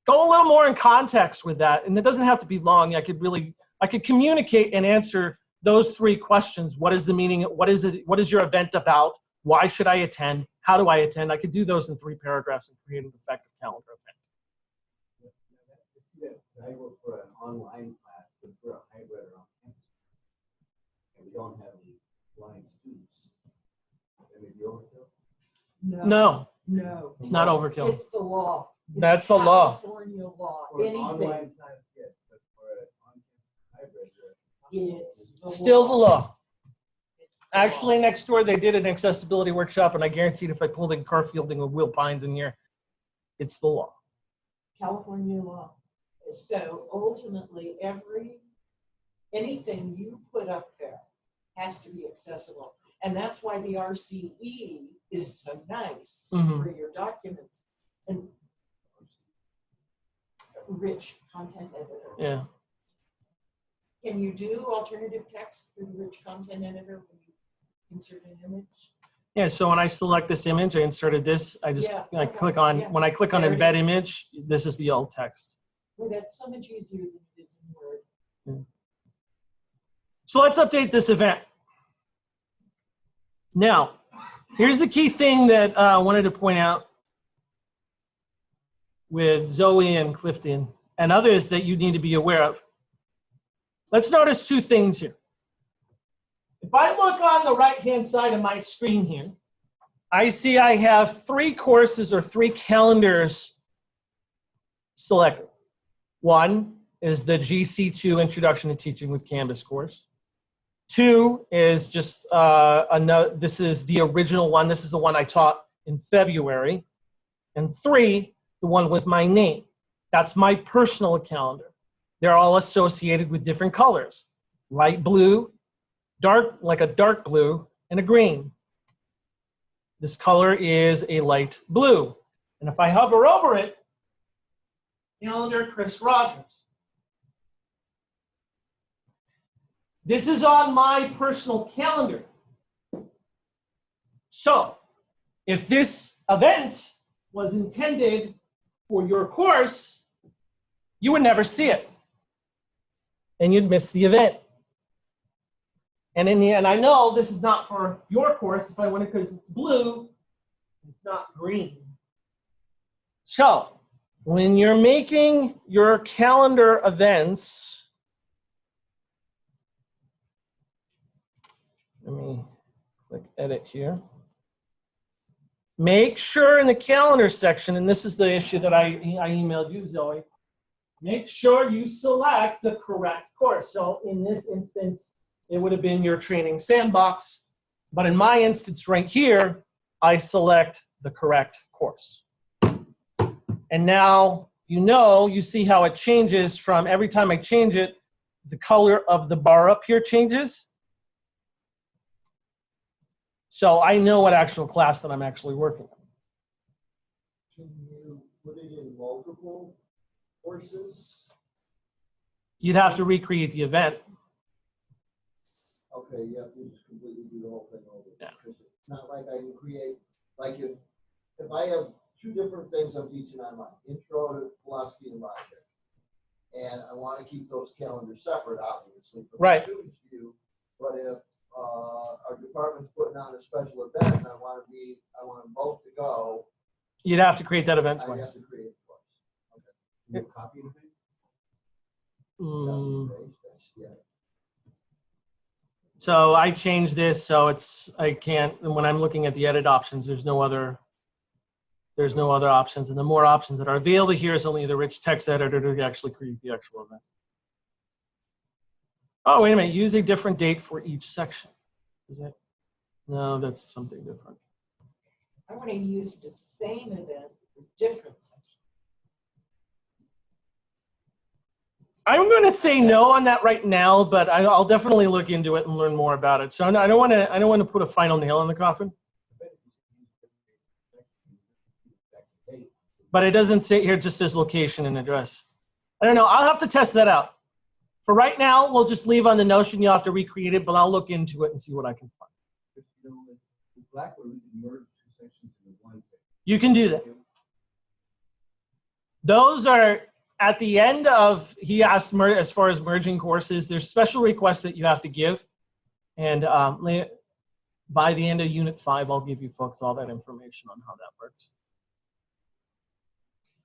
Go a little more in context with that. And it doesn't have to be long. I could communicate and answer those 3 questions. What is the meaning? What is it? What is your event about? Why should I attend? How do I attend? I could do those in 3 paragraphs and create an effective calendar event. I work for an online class, but for a hybrid or on campus. And we don't have any blind students. And if you overkill? No, it's not overkill. It's the law. It's That's the law. California law. For an Anything. online class, yes, but for an on-campus hybrid, It's the Still the law. It's the Actually, law. next door, they did an accessibility workshop, and I guaranteed if I pulled in car fielding or Will Pines in here, it's the law. California law. So ultimately, anything you put up there has to be accessible. And that's why the RCE is so nice for your documents. And rich content editor. Yeah. Can you do alternative text through the rich content editor when you insert an image? Yeah, so when I select this image, I inserted this, I click on, Yeah. when I click on There it embed is. image, this is the alt text. Well, that's so much easier than it is in Word. So let's update this event. Now, here's the key thing that I wanted to point out with Zoe and Clifton and others that you need to be aware of. Let's notice 2 things here. If I look on the right-hand side of my screen here, I see I have 3 courses or 3 calendars selected. One is the GC2 Introduction to Teaching with Canvas course. 2 is just this is the original one. This is the one I taught in February. And 3, the one with my name. That's my personal calendar. They're all associated with different colors. Light blue, like a dark blue, and a green. This color is a light blue. And if I hover over it, calendar Chris Rogers. This is on my personal calendar. So, if this event was intended for your course, you would never see it. And you'd miss the event. And in the end, I know this is not for your course if I want it because it's blue, it's not green. So, when you're making your calendar events, let me click edit here. Make sure in the calendar section, and this is the issue that I emailed you, Zoe, make sure you select the correct course. So in this instance, it would have been your training sandbox. But in my instance right here, I select the correct course. And now you see how it changes from every time I change it, the color of the bar up here changes. So I know what actual class that I'm actually working on. can you put it in multiple courses? You'd have to recreate the event. Okay, you have to just completely do the whole thing over. Yeah. Because it's not like I can create, like if I have 2 different things I'm teaching online, intro to philosophy and logic, and I want to keep those calendars separate, obviously, for Right. the students' view. But if our department's putting on a special event, and I want them both to go, You'd have to create that event I have twice. to create it twice. Can you copy the thing? Yeah. So I changed this so I can't, and when I'm looking at the edit options, there's no other options. And the more options that are available here is only the rich text editor to actually create the actual event. Oh, wait a minute, use a different date for each section. Is it? No, that's something different. I want to use the same event for different sections. I'm going to say no on that right now, but I'll definitely look into it and learn more about it. So I don't want to put a final nail in the coffin. But it doesn't say here, it just says location and address. I don't know, I'll have to test that out. For right now, we'll just leave on the notion you'll have to recreate it, but I'll look into it and see what I can find. If you know, with Blackboard, we can merge two sections into one section. You can do that. Those are at the end of, he asked as far as merging courses, there's special requests that you have to give. And by the end of Unit 5, I'll give you folks all that information on how that works.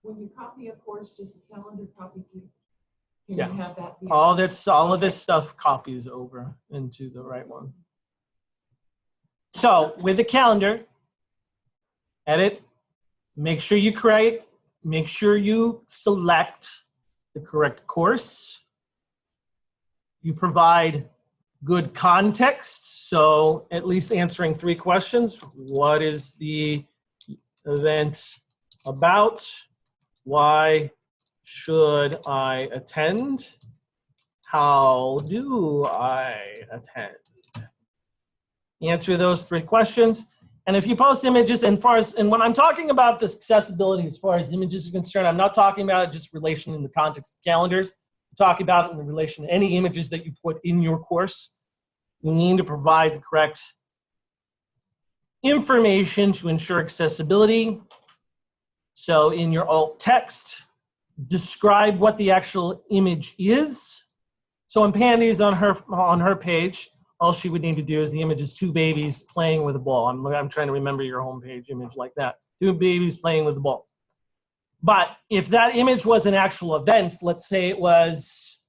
When you copy a course, does the calendar copy you? Can Yeah. you have that be? All of this stuff copies over into the right one. So with the calendar, edit, make sure you create, make sure you select the correct course. You provide good context, so at least answering 3 questions. What is the event about? Why should I attend? How do I attend? Answer those 3 questions. And if you post images, and when I'm talking about this accessibility as far as images are concerned, I'm not talking about it just relation in the context of calendars. I'm talking about it in relation to any images that you put in your course. You need to provide the correct information to ensure accessibility. So in your alt text, describe what the actual image is. So in Pandy's on her page, all she would need to do is the image is 2 babies playing with a ball. I'm trying to remember your homepage image like that. 2 babies playing with a ball. But if that image was an actual event, let's say it was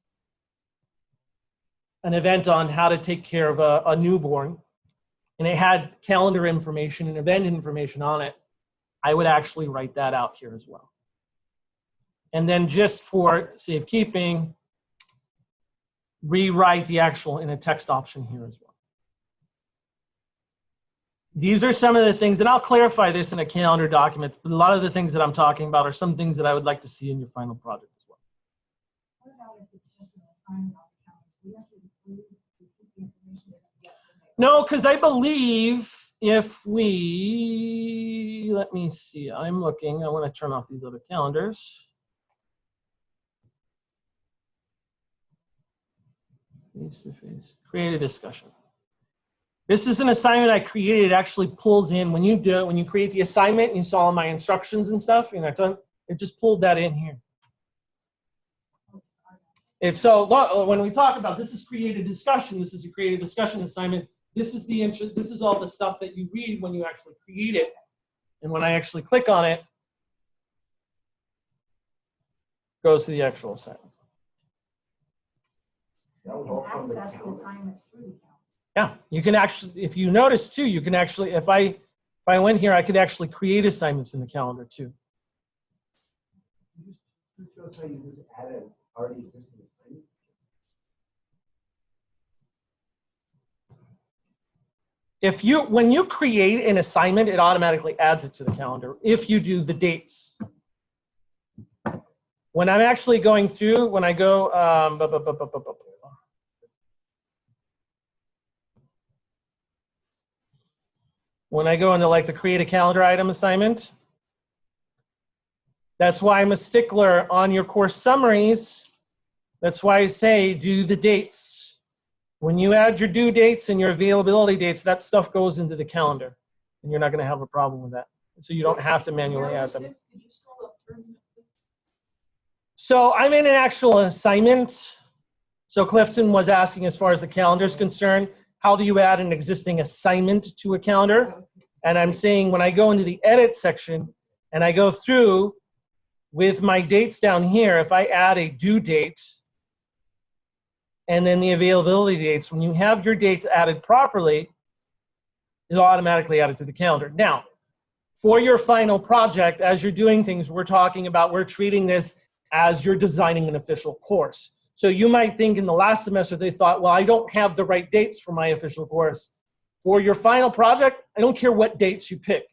an event on how to take care of a newborn, and it had calendar information and event information on it, I would actually write that out here as well. And then just for safekeeping, rewrite the actual in a text option here as well. These are some of the things, and I'll clarify this in a calendar document, but a lot of the things that I'm talking about are some things that I would like to see in your final project as well. What about if it's just an assignment on the calendar? Do you have to include the information that you get from it? No, because I believe if we, let me see, I'm looking, I want to turn off these other calendars. Face-to-face, create a discussion. This is an assignment I created. It actually pulls in, when you do it, when you create the assignment and you saw all my instructions and stuff, you know, it just pulled that in here. It's so, when we talk about this is created discussion, this is a created discussion assignment, this is all the stuff that you read when you actually create it. And when I actually click on it, it goes to the actual assignment. You can access the assignments through the calendar. Yeah, you can actually, if you notice too, you can actually, if I went here, I could actually create assignments in the calendar too. This shows how you just add an already existing assignment. When you create an assignment, it automatically adds it to the calendar if you do the dates. When I'm actually going through, when I go, when I go into like the create a calendar item assignment, that's why I'm a stickler on your course summaries. That's why I say do the dates. When you add your due dates and your availability dates, that stuff goes into the calendar, and you're not going to have a problem with that. So you don't have to manually add them. Could you scroll up for a minute, please? So I'm in an actual assignment. So Clifton was asking, as far as the calendar is concerned, how do you add an existing assignment to a calendar? And I'm saying when I go into the edit section and I go through with my dates down here, if I add a due date and then the availability dates, when you have your dates added properly, it'll automatically add it to the calendar. Now, for your final project, as you're doing things, we're treating this as you're designing an official course. So you might think in the last semester they thought, well, I don't have the right dates for my official course. For your final project, I don't care what dates you pick.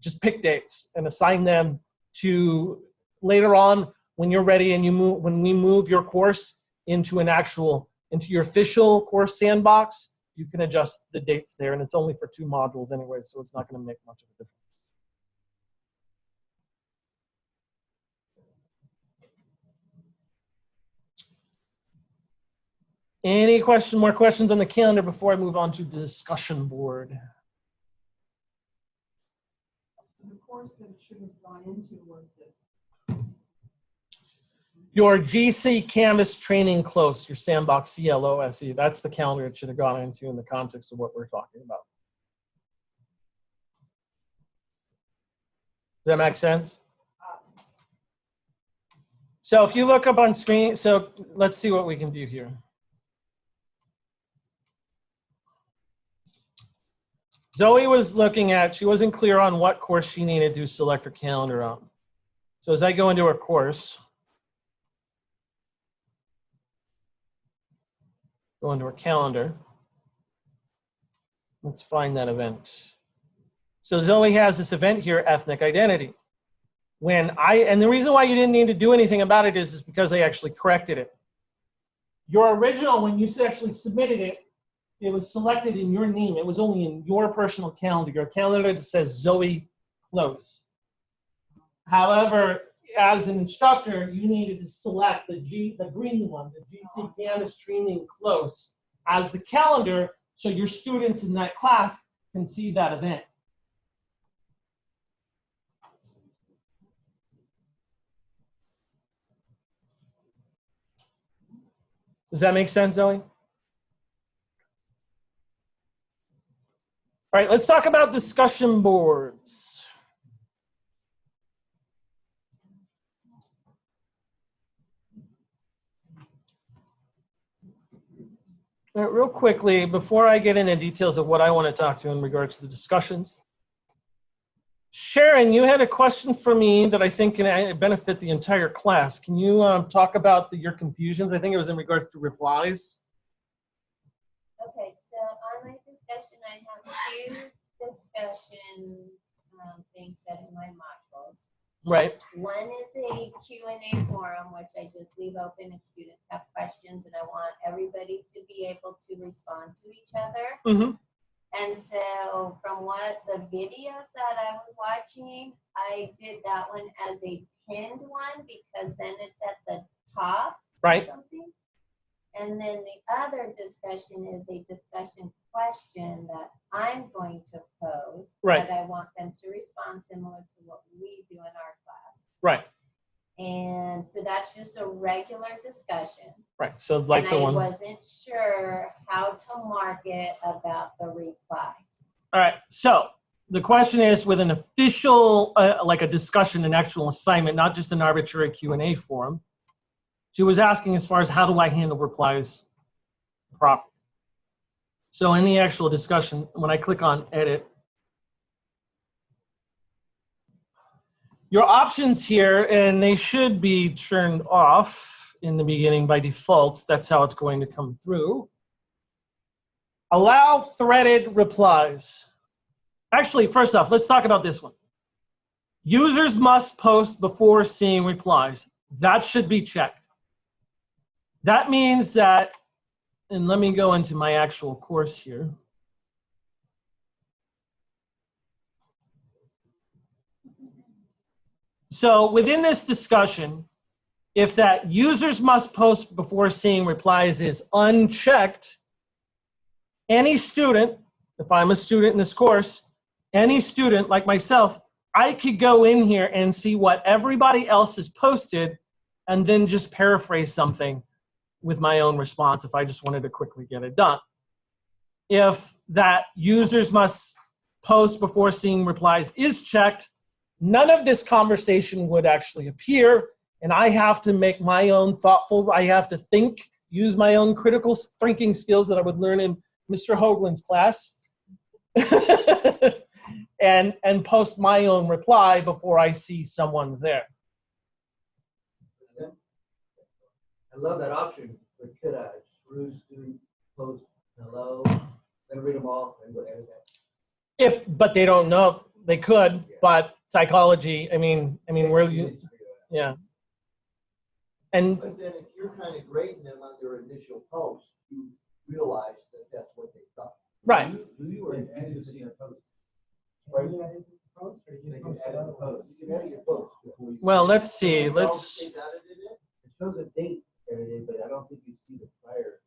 Just pick dates and assign them to later on when you're ready and when we move your course into your official course sandbox, you can adjust the dates there, and it's only for 2 modules anyway, so it's not going to make much of a difference. Any more questions on the calendar before I move on to the discussion board? The course that it should have gone into was the Your GC Canvas training close, your Sandbox CLOSE, that's the calendar it should have gone into in the context of what we're talking about. Does that make sense? So if you look up on screen, so let's see what we can do here. Zoe was looking at, she wasn't clear on what course she needed to select her calendar on. So as I go into her course, go into her calendar, let's find that event. So Zoe has this event here, ethnic identity. And the reason why you didn't need to do anything about it is because I actually corrected it. Your original, when you actually submitted it, it was selected in your name. It was only in your personal calendar, your calendar that says Zoe Close. However, as an instructor, you needed to select the green one, the GC Canvas Training Close, as the calendar so your students in that class can see that event. Does that make sense, Zoe? All right, let's talk about discussion boards. All right, real quickly, before I get into details of what I want to talk to in regards to the discussions, Sharon, you had a question for me that I think can benefit the entire class. Can you talk about your confusions? I think it was in regards to replies. Okay, so on my discussion, I have two discussion things set in my modules. Right. One is a Q&A forum, which I just leave open if students have questions, and I want everybody to be able to respond to each other. Mm-hmm. And so from what the videos that I was watching, I did that one as a pinned one because then it's at the top Right. or something. And then the other discussion is a discussion question that I'm going to pose. Right. But I want them to respond similar to what we do in our class. Right. And so that's just a regular discussion. Right. So like and the I one. wasn't sure how to mark it about the replies. All right. So the question is with an official, like a discussion, an actual assignment, not just an arbitrary Q&A forum. She was asking as far as how do I handle replies properly. So in the actual discussion, when I click on edit, your options here, and they should be turned off in the beginning by default. That's how it's going to come through. Allow threaded replies. Actually, first off, let's talk about this one. Users must post before seeing replies. That should be checked. That means that, and let me go into my actual course here. So within this discussion, if that users must post before seeing replies is unchecked, any student, if I'm a student in this course, any student like myself, I could go in here and see what everybody else has posted and then just paraphrase something with my own response if I just wanted to quickly get it done. If that users must post before seeing replies is checked, none of this conversation would actually appear, and I have to make my own thoughtful, I have to think, use my own critical thinking skills that I would learn in Mr. Hoagland's class, and post my own reply before I see someone there. I love that option, but could a true student post hello, then read them all, and go everything? But they don't know, they could, Yeah. but psychology, I mean, yeah. And But then if you're kind of grading them on their initial post, you realize that that's what they thought. right, Do you or edit the post? Right? They can edit the post. You can edit your post. before you well, see it. let's see, You don't let's, see that in it? It shows a date edited, but I don't think you see the prior.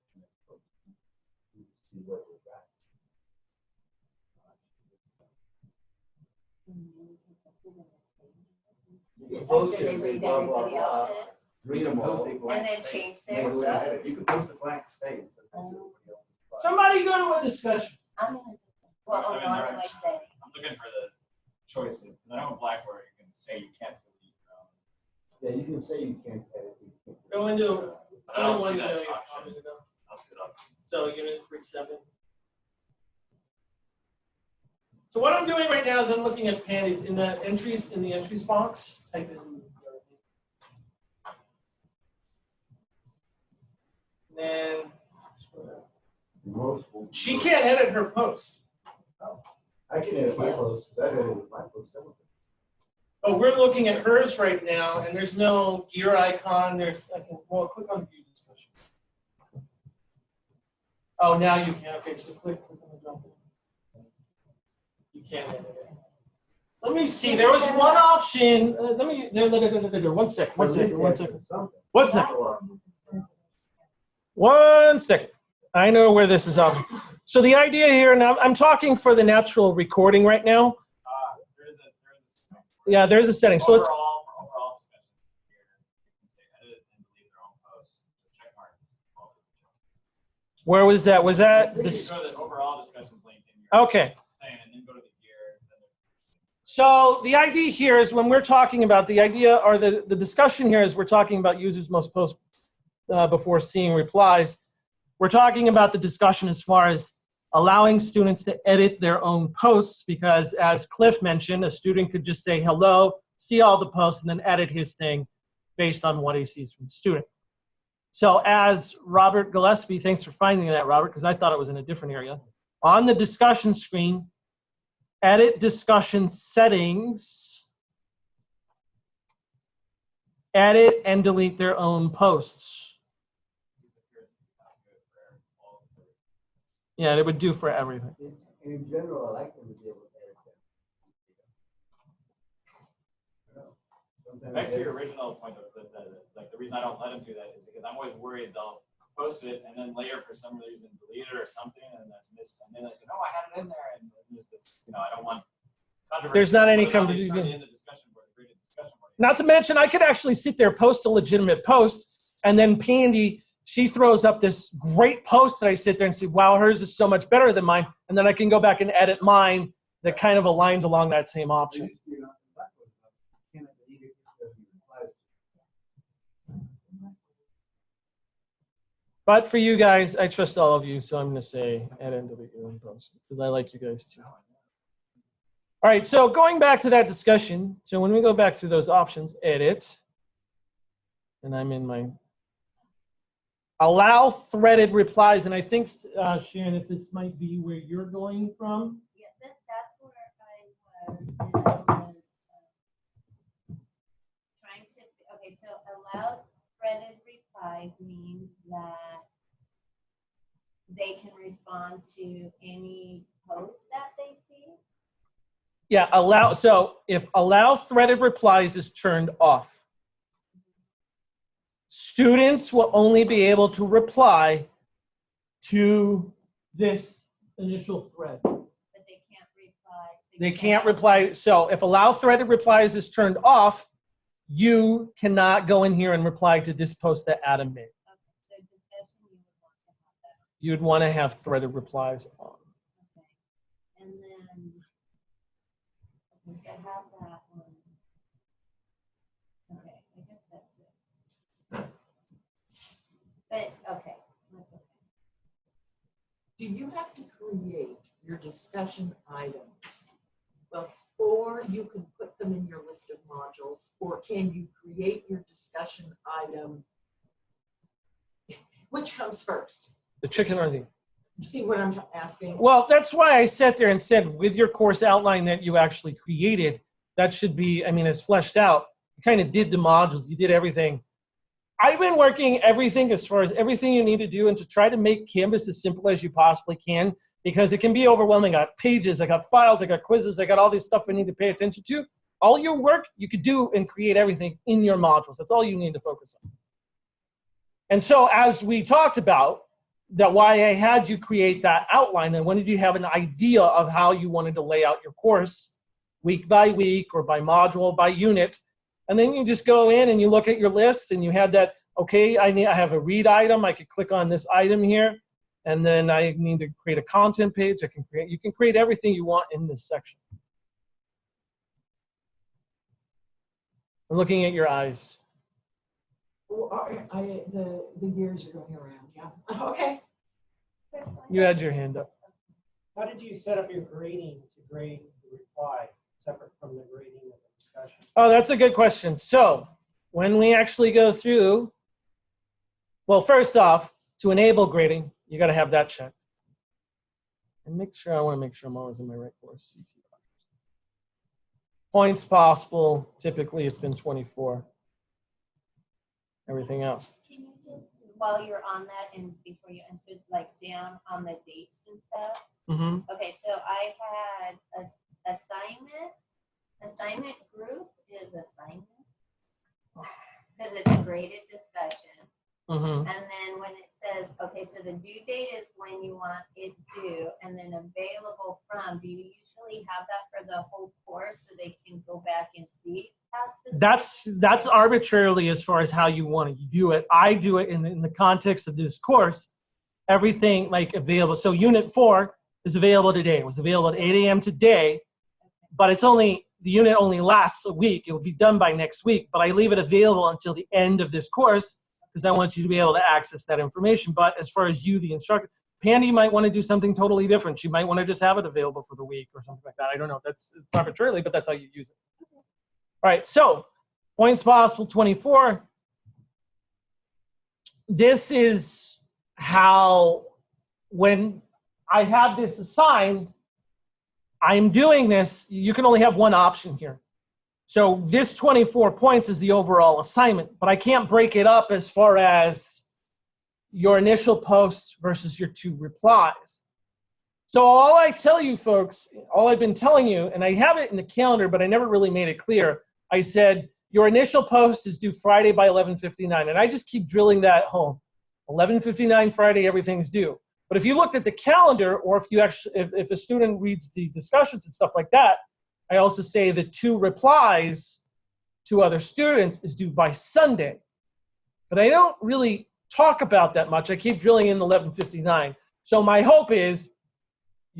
You can After post they it, say read blah, blah, everybody blah, else's. read them all. And then change Make theirs. it edit. You can post a blank space. And that's what everybody else is. Somebody go to a discussion. I'm in, well, oh, no, I'm in my study. I'm looking for the choices. And I know in Blackboard you can say you can't delete. Yeah, you can say you can't edit. You can't. Go into. I don't see one that million, option. I'll see it up. So unit 37. So what I'm doing right now is I'm looking at panties in the entries box. Type in. Then Most will- she can't edit her post. I can edit my post. I edited my post. But we're looking at hers right now, and there's no gear icon. Well, click on view discussion. Oh, now you can. Okay, so click on the jump. You can't edit it. Let me see. There was one option. One second. I know where this is option. So the idea here, now I'm talking for the natural recording right now. There is a Yeah, there's a setting. So let's. overall discussion here, you can say edit and delete their own posts. Check mark. Where was that? Was that You this? go to the overall discussions link in your Okay. thing, and then go to the gear. So the idea here is when we're talking about the idea or the discussion here is we're talking about users most posts before seeing replies. We're talking about the discussion as far as allowing students to edit their own posts because as Cliff mentioned, a student could just say hello, see all the posts, and then edit his thing based on what he sees from the student. So as Robert Gillespie, thanks for finding that, Robert, because I thought it was in a different area. On the discussion screen, edit discussion settings, edit and delete their own posts. Yeah, it would do for everything. In general, I like them to be able to edit them. Sometimes Back to it's- your original point of like the reason I don't let them do that is because I'm always worried they'll post it and then later for some reason delete it or something and that's missed and then they say, no, I had it in there and there's this, I don't want controversy. There's not any What about you controversy. turn it in the discussion board, create a discussion board? Not to mention, I could actually sit there, post a legitimate post, and then Pandy, she throws up this great post that I sit there and say, wow, hers is so much better than mine. And then I can go back and edit mine that kind of aligns along that same There option. used to be an option backwards, but you cannot delete it because you replies. But for you guys, I trust all of you, so I'm going to say edit and delete your own post because I like you guys too. All right, so going back to that discussion, so when we go back through those options, edit, and I'm in my allow threaded replies, and I think, Sharon, if this might be where you're going from. Yeah, that's where I was, and I was trying to, okay, so allow threaded replies means that they can respond to any post that they see. Yeah, allow, so if allow threaded replies is turned off, students will only be able to reply to this initial thread. But they can't reply. So They you can't reply. So if allow threaded replies is turned off, you cannot go in here and reply to this post that Adam made. Okay, so discussion, you would want to have that. You'd want to have threaded replies on. Okay, and then, okay, so I have that one. Okay, I guess that's it. But, okay, that's okay. Do you have to create your discussion items before you can put them in your list of modules? Or can you create your discussion item? Which comes first? The chicken or the? You see what I'm asking? Well, that's why I sat there and said, with your course outline that you actually created, that should be, I mean, it's fleshed out. You kind of did the modules, you did everything. I've been working everything as far as everything you need to do and to try to make Canvas as simple as you possibly can because it can be overwhelming. I got pages, I got files, I got quizzes, I got all this stuff I need to pay attention to. All your work you could do and create everything in your modules. That's all you need to focus on. And so as we talked about, that why I had you create that outline, I wanted you to have an idea of how you wanted to lay out your course week by week or by module, by unit. And then you just go in and you look at your list and you have that, okay, I have a read item. I could click on this item here. And then I need to create a content page. You can create everything you want in this section. I'm looking at your eyes. The gears are going around, yeah. Okay. You had your hand up. How did you set up your grading to grade the reply separate from the grading of the discussion? Oh, that's a good question. So when we actually go through, well, first off, to enable grading, you got to have that checked. And I want to make sure I'm always in my right course. Points possible, typically it's been 24. Everything else. Can you just, while you're on that and before you enter, like down on the dates and stuff? Mm-hmm. Okay, so I had a assignment group is assignment because it's a graded discussion. Mm-hmm. And then when it says, okay, so the due date is when you want it due, and then available from, do you usually have that for the whole course so they can go back and see past this? That's arbitrarily as far as how you want to do it. I do it in the context of this course, everything like available. So unit 4 is available today. It was available at 8 a.m. today, but the unit only lasts a week. It will be done by next week, but I leave it available until the end of this course because I want you to be able to access that information. But as far as you, the instructor, Pandy might want to do something totally different. She might want to just have it available for the week or something like that. I don't know. It's arbitrarily, but that's how you use it. All right, so points possible 24. This is how, when I have this assigned, I'm doing this, you can only have one option here. So this 24 points is the overall assignment, but I can't break it up as far as your initial posts versus your 2 replies. So all I tell you folks, all I've been telling you, and I have it in the calendar, but I never really made it clear. I said, your initial post is due Friday by 11:59, and I just keep drilling that home. 11:59 Friday, everything's due. But if you looked at the calendar, or if you actually, if a student reads the discussions and stuff like that, I also say the 2 replies to other students is due by Sunday. But I don't really talk about that much. I keep drilling in 11:59. So my hope is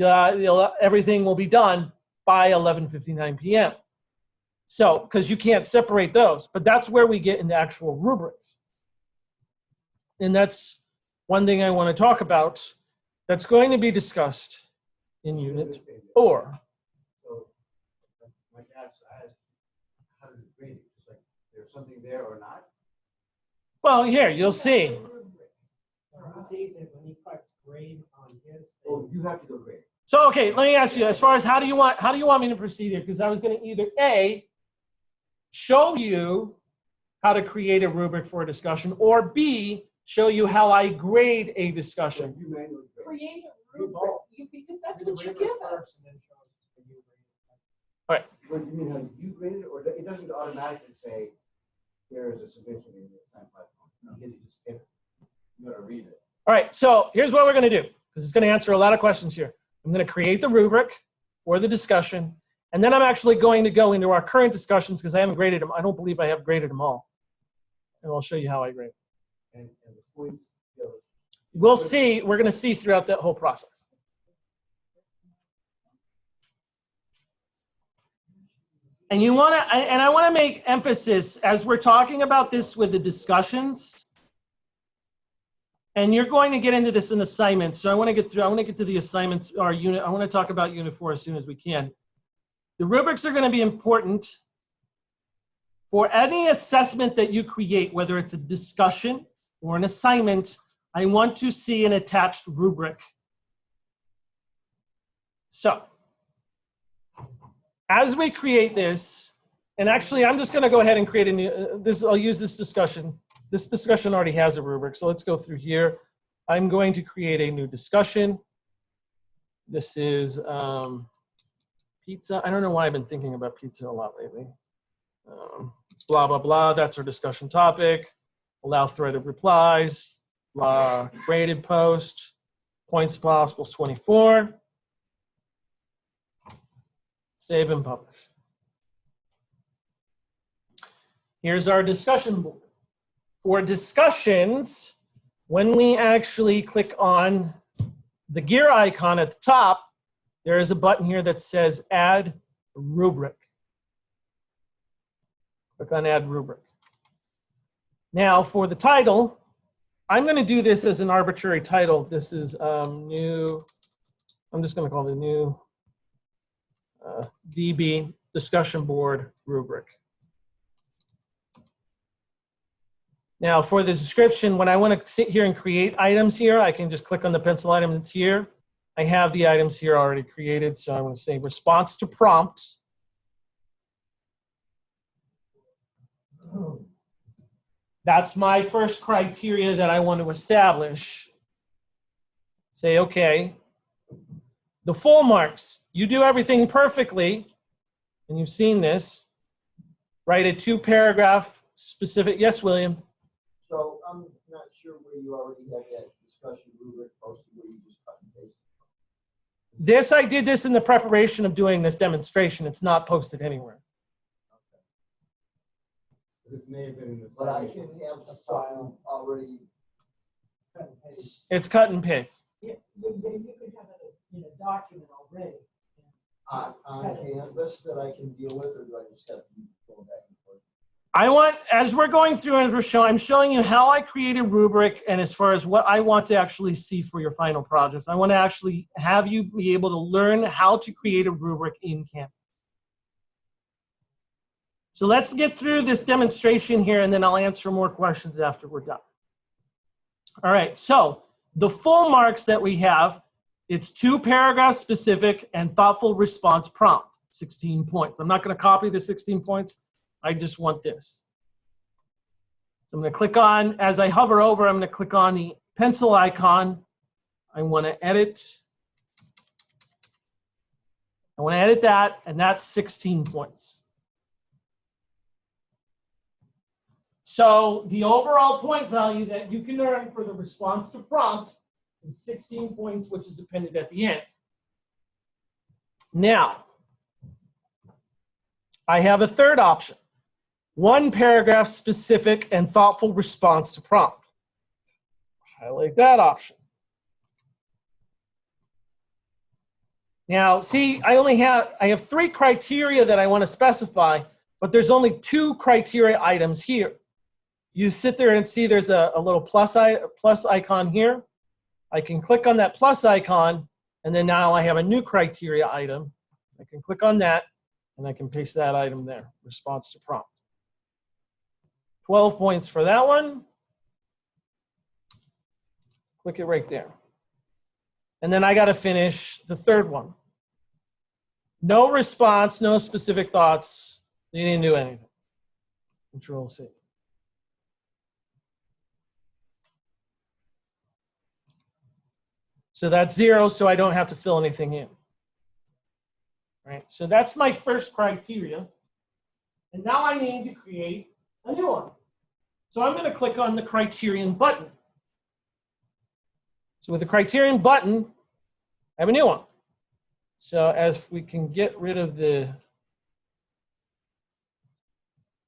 everything will be done by 11:59 p.m. So, because you can't separate those, but that's where we get into actual rubrics. And that's one thing I want to talk about that's going to be discussed in Unit 4. So, my dad asked, how does it grade it? It's like, there's something there or not? Well, here, you'll see. See that when he clicks grade on his. Oh, you have to go grade. So, okay, let me ask you, as far as how do you want me to proceed here? Because I was going to either A, show you how to create a rubric for a discussion, or B, show you how I grade a discussion. You manually grade. Create a rubric, because that's what you give us. What do you mean, has you graded, or it doesn't automatically say there is a submission in the assigned platform? You just hit it. You gotta read it. All right, so here's what we're going to do, because it's going to answer a lot of questions here. I'm going to create the rubric for the discussion, and then I'm actually going to go into our current discussions because I haven't graded them. I don't believe I have graded them all. And I'll show you how I grade. And the points, you know, We'll see, we're going to see throughout that whole process. And you want to, and I want to make emphasis as we're talking about this with the discussions. And you're going to get into this in assignments. So I want to get to the assignments, our unit. I want to talk about Unit 4 as soon as we can. The rubrics are going to be important for any assessment that you create, whether it's a discussion or an assignment. I want to see an attached rubric. So as we create this, and actually I'm just going to go ahead and create a new, I'll use this discussion. This discussion already has a rubric, so let's go through here. I'm going to create a new discussion. This is pizza. I don't know why I've been thinking about pizza a lot lately. Blah, blah, blah, that's our discussion topic. Allow threaded replies, blah, graded post, points possible 24. Save and publish. Here's our discussion board. For discussions, when we actually click on the gear icon at the top, there is a button here that says Add Rubric. Click on Add Rubric. Now, for the title, I'm going to do this as an arbitrary title. This is new. I'm just going to call it new DB discussion board rubric. Now, for the description, when I want to sit here and create items here, I can just click on the pencil item that's here. I have the items here already created, so I'm going to say response to prompt. That's my first criteria that I want to establish. Say, okay, the full marks. You do everything perfectly, and you've seen this. Write a 2-paragraph specific. Yes, William? So I'm not sure where you already had that discussion rubric posted where you just cut and paste. This, I did this in the preparation of doing this demonstration. It's not posted anywhere. This may have been in the. But I can have something already. It's cut and paste. You could have it in a document already. On Canvas that I can deal with, or do I just have to go back and forth? I want, as we're going through and as we're showing, I'm showing you how I create a rubric and as far as what I want to actually see for your final projects. I want to actually have you be able to learn how to create a rubric in Canvas. So let's get through this demonstration here and then I'll answer more questions after we're done. All right, so the full marks that we have, it's 2-paragraph specific and thoughtful response prompt, 16 points. I'm not going to copy the 16 points. I just want this. So I'm going to click on, as I hover over, I'm going to click on the pencil icon. I want to edit. I want to edit that, and that's 16 points. So the overall point value that you can earn for the response to prompt is 16 points, which is appended at the end. Now, I have a third option. 1-paragraph specific and thoughtful response to prompt. Highlight that option. Now, see, I have 3 criteria that I want to specify, but there's only 2 criteria items here. You sit there and see there's a little plus icon here. I can click on that plus icon, and then now I have a new criteria item. I can click on that, and I can paste that item there, response to prompt. 12 points for that one. Click it right there. And then I got to finish the third one. No response, no specific thoughts. You didn't do anything. Control C. So that's 0, so I don't have to fill anything in. Right? So that's my first criteria. And now I need to create a new one. So I'm going to click on the criterion button. So with the criterion button, I have a new one. So as we can get rid of the,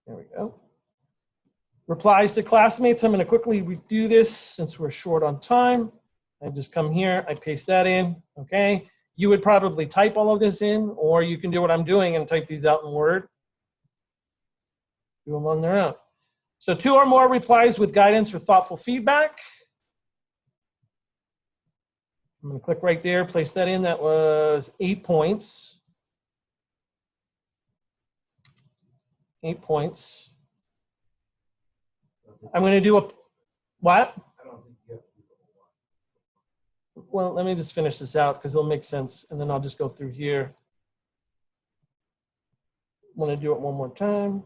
there we go. Replies to classmates. I'm going to quickly redo this since we're short on time. I just come here, I paste that in, okay? You would probably type all of this in, or you can do what I'm doing and type these out in Word. Do them on their own. So 2 or more replies with guidance or thoughtful feedback. I'm going to click right there, place that in. That was 8 points. 8 points. I'm going to do a, what? Well, let me just finish this out because it'll make sense, and then I'll just go through here. Want to do it one more time.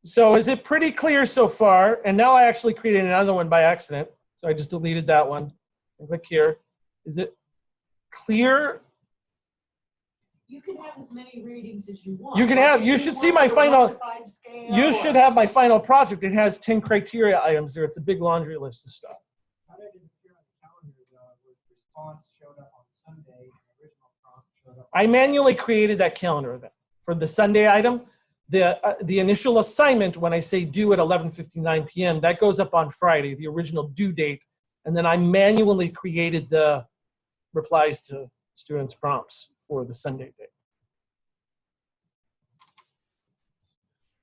So is it pretty clear so far? And now I actually created another one by accident, so I just deleted that one. And click here. Is it clear? You can have as many readings as you want. You can have, you should see my final, you should have my final project. It has 10 criteria items there. It's a big laundry list of stuff. How did it appear on the calendar, with response showed up on Sunday, and original prompt showed up? I manually created that calendar event for the Sunday item. the initial assignment, when I say due at 11:59 p.m., that goes up on Friday, the original due date. And then I manually created the replies to students' prompts for the Sunday date.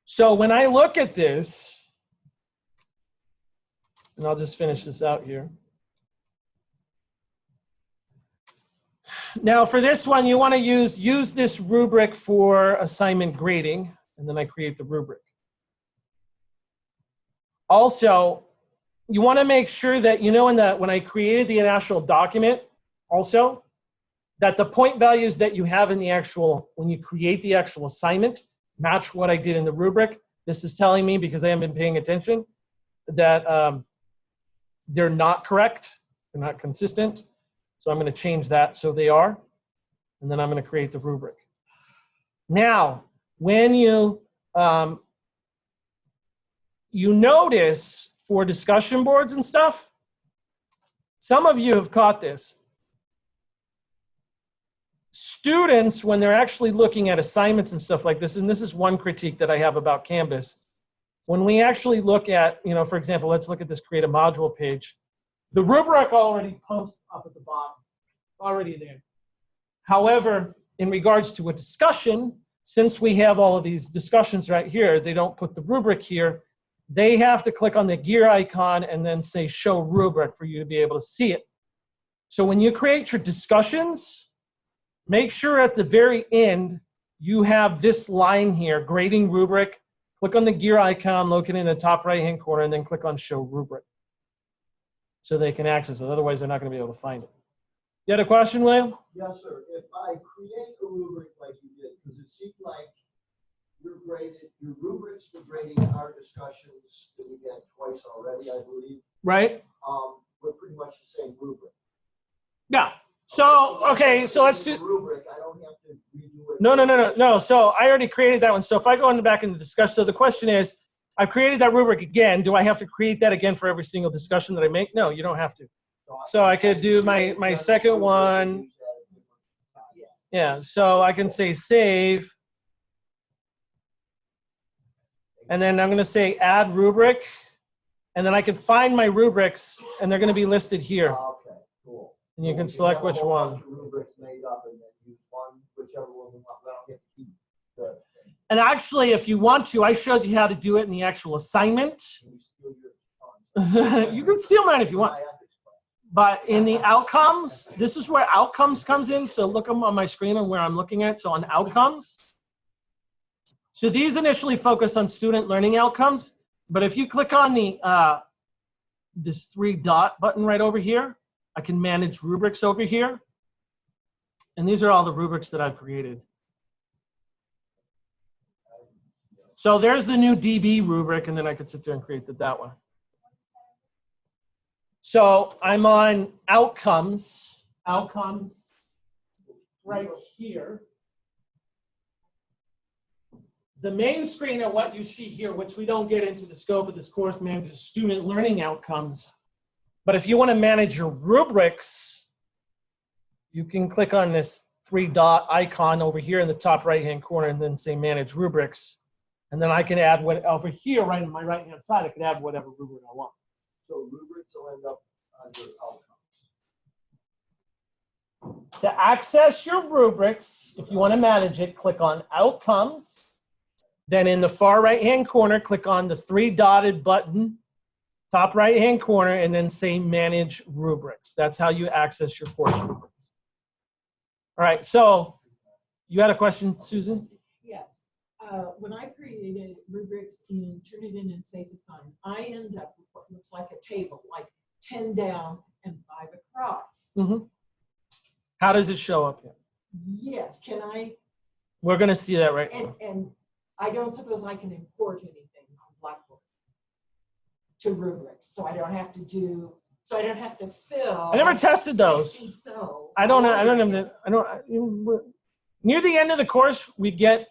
So when I look at this, and I'll just finish this out here. Now for this one, you want to use this rubric for assignment grading, and then I create the rubric. Also, you want to make sure that, you know, when I created the actual document, also, that the point values that you have in the actual, when you create the actual assignment, match what I did in the rubric. This is telling me, because I haven't been paying attention, that they're not correct, they're not consistent. So I'm going to change that so they are, and then I'm going to create the rubric. Now, when you notice for discussion boards and stuff, some of you have caught this. Students, when they're actually looking at assignments and stuff like this, and this is one critique that I have about Canvas, when we actually look at, you know, for example, let's look at this create a module page. The rubric already posts up at the bottom, already there. However, in regards to a discussion, since we have all of these discussions right here, they don't put the rubric here. They have to click on the gear icon and then say show rubric for you to be able to see it. So when you create your discussions, make sure at the very end you have this line here, grading rubric. Click on the gear icon located in the top right-hand corner, and then click on show rubric, so they can access it. Otherwise, they're not going to be able to find it. You had a question, William? Yes, sir. If I create a rubric like you did, because it seemed like your rubrics for grading our discussions that we had twice already, I believe. Right. Were pretty much the same rubric. Yeah. So, okay, so let's do. Rubric, I don't have to redo it. No. So I already created that one. So if I go in the back in the discussion, so the question is, I've created that rubric again. Do I have to create that again for every single discussion that I make? No, you don't have to. So I could do my second one. Yeah, so I can say save. And then I'm going to say add rubric. And then I can find my rubrics, and they're going to be listed here. Okay, cool. And you can select which one. Rubrics made up and then use one, whichever one we want. I don't have to keep the. And actually, if you want to, I showed you how to do it in the actual assignment. You can steal mine if you want. But in the outcomes, this is where outcomes comes in. So look on my screen and where I'm looking at. So on outcomes. So these initially focus on student learning outcomes. But if you click on the this 3-dot button right over here, I can manage rubrics over here. And these are all the rubrics that I've created. So there's the new DB rubric, and then I could sit there and create that one. So I'm on outcomes right here. The main screen of what you see here, which we don't get into the scope of this course, manages student learning outcomes. But if you want to manage your rubrics, you can click on this 3-dot icon over here in the top right-hand corner and then say manage rubrics. And then I can add what over here, right on my right-hand side, I can add whatever rubric I want. So rubrics will end up under outcomes. To access your rubrics, if you want to manage it, click on outcomes. Then in the far right-hand corner, click on the 3-dotted button, top right-hand corner, and then say manage rubrics. That's how you access your course rubrics. All right, so you had a question, Susan? Yes. When I created rubrics and turn it in and Safe Assign, I end up with what looks like a table, like 10 down and 5 across. Mm-hmm. How does it show up here? Yes. Can I? We're going to see that right now. And I don't suppose I can import anything on Blackboard to rubrics, so I don't have to do. So I don't have to fill. I never tested those. Cells. I don't know. Near the end of the course, we get,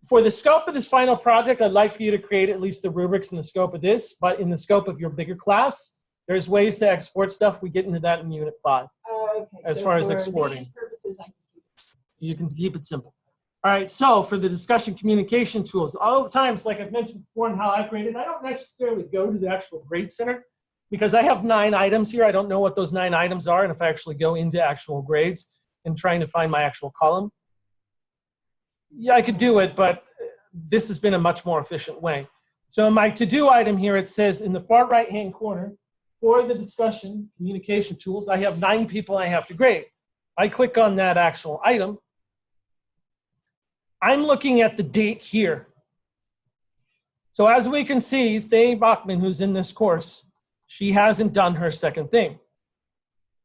for the scope of this final project, I'd like for you to create at least the rubrics in the scope of this, but in the scope of your bigger class, there's ways to export stuff. We get into that in Unit 5. Okay. As so far as for exporting. these purposes, I can keep it. You can keep it simple. All right, so for the discussion communication tools, all the times, like I've mentioned before and how I graded, I don't necessarily go to the actual grade center because I have 9 items here. I don't know what those 9 items are, and if I actually go into actual grades and trying to find my actual column, yeah, I could do it, but this has been a much more efficient way. So in my to-do item here, it says in the far right-hand corner, for the discussion communication tools, I have 9 people I have to grade. I click on that actual item. I'm looking at the date here. So as we can see, Faye Bachman, who's in this course, she hasn't done her second thing.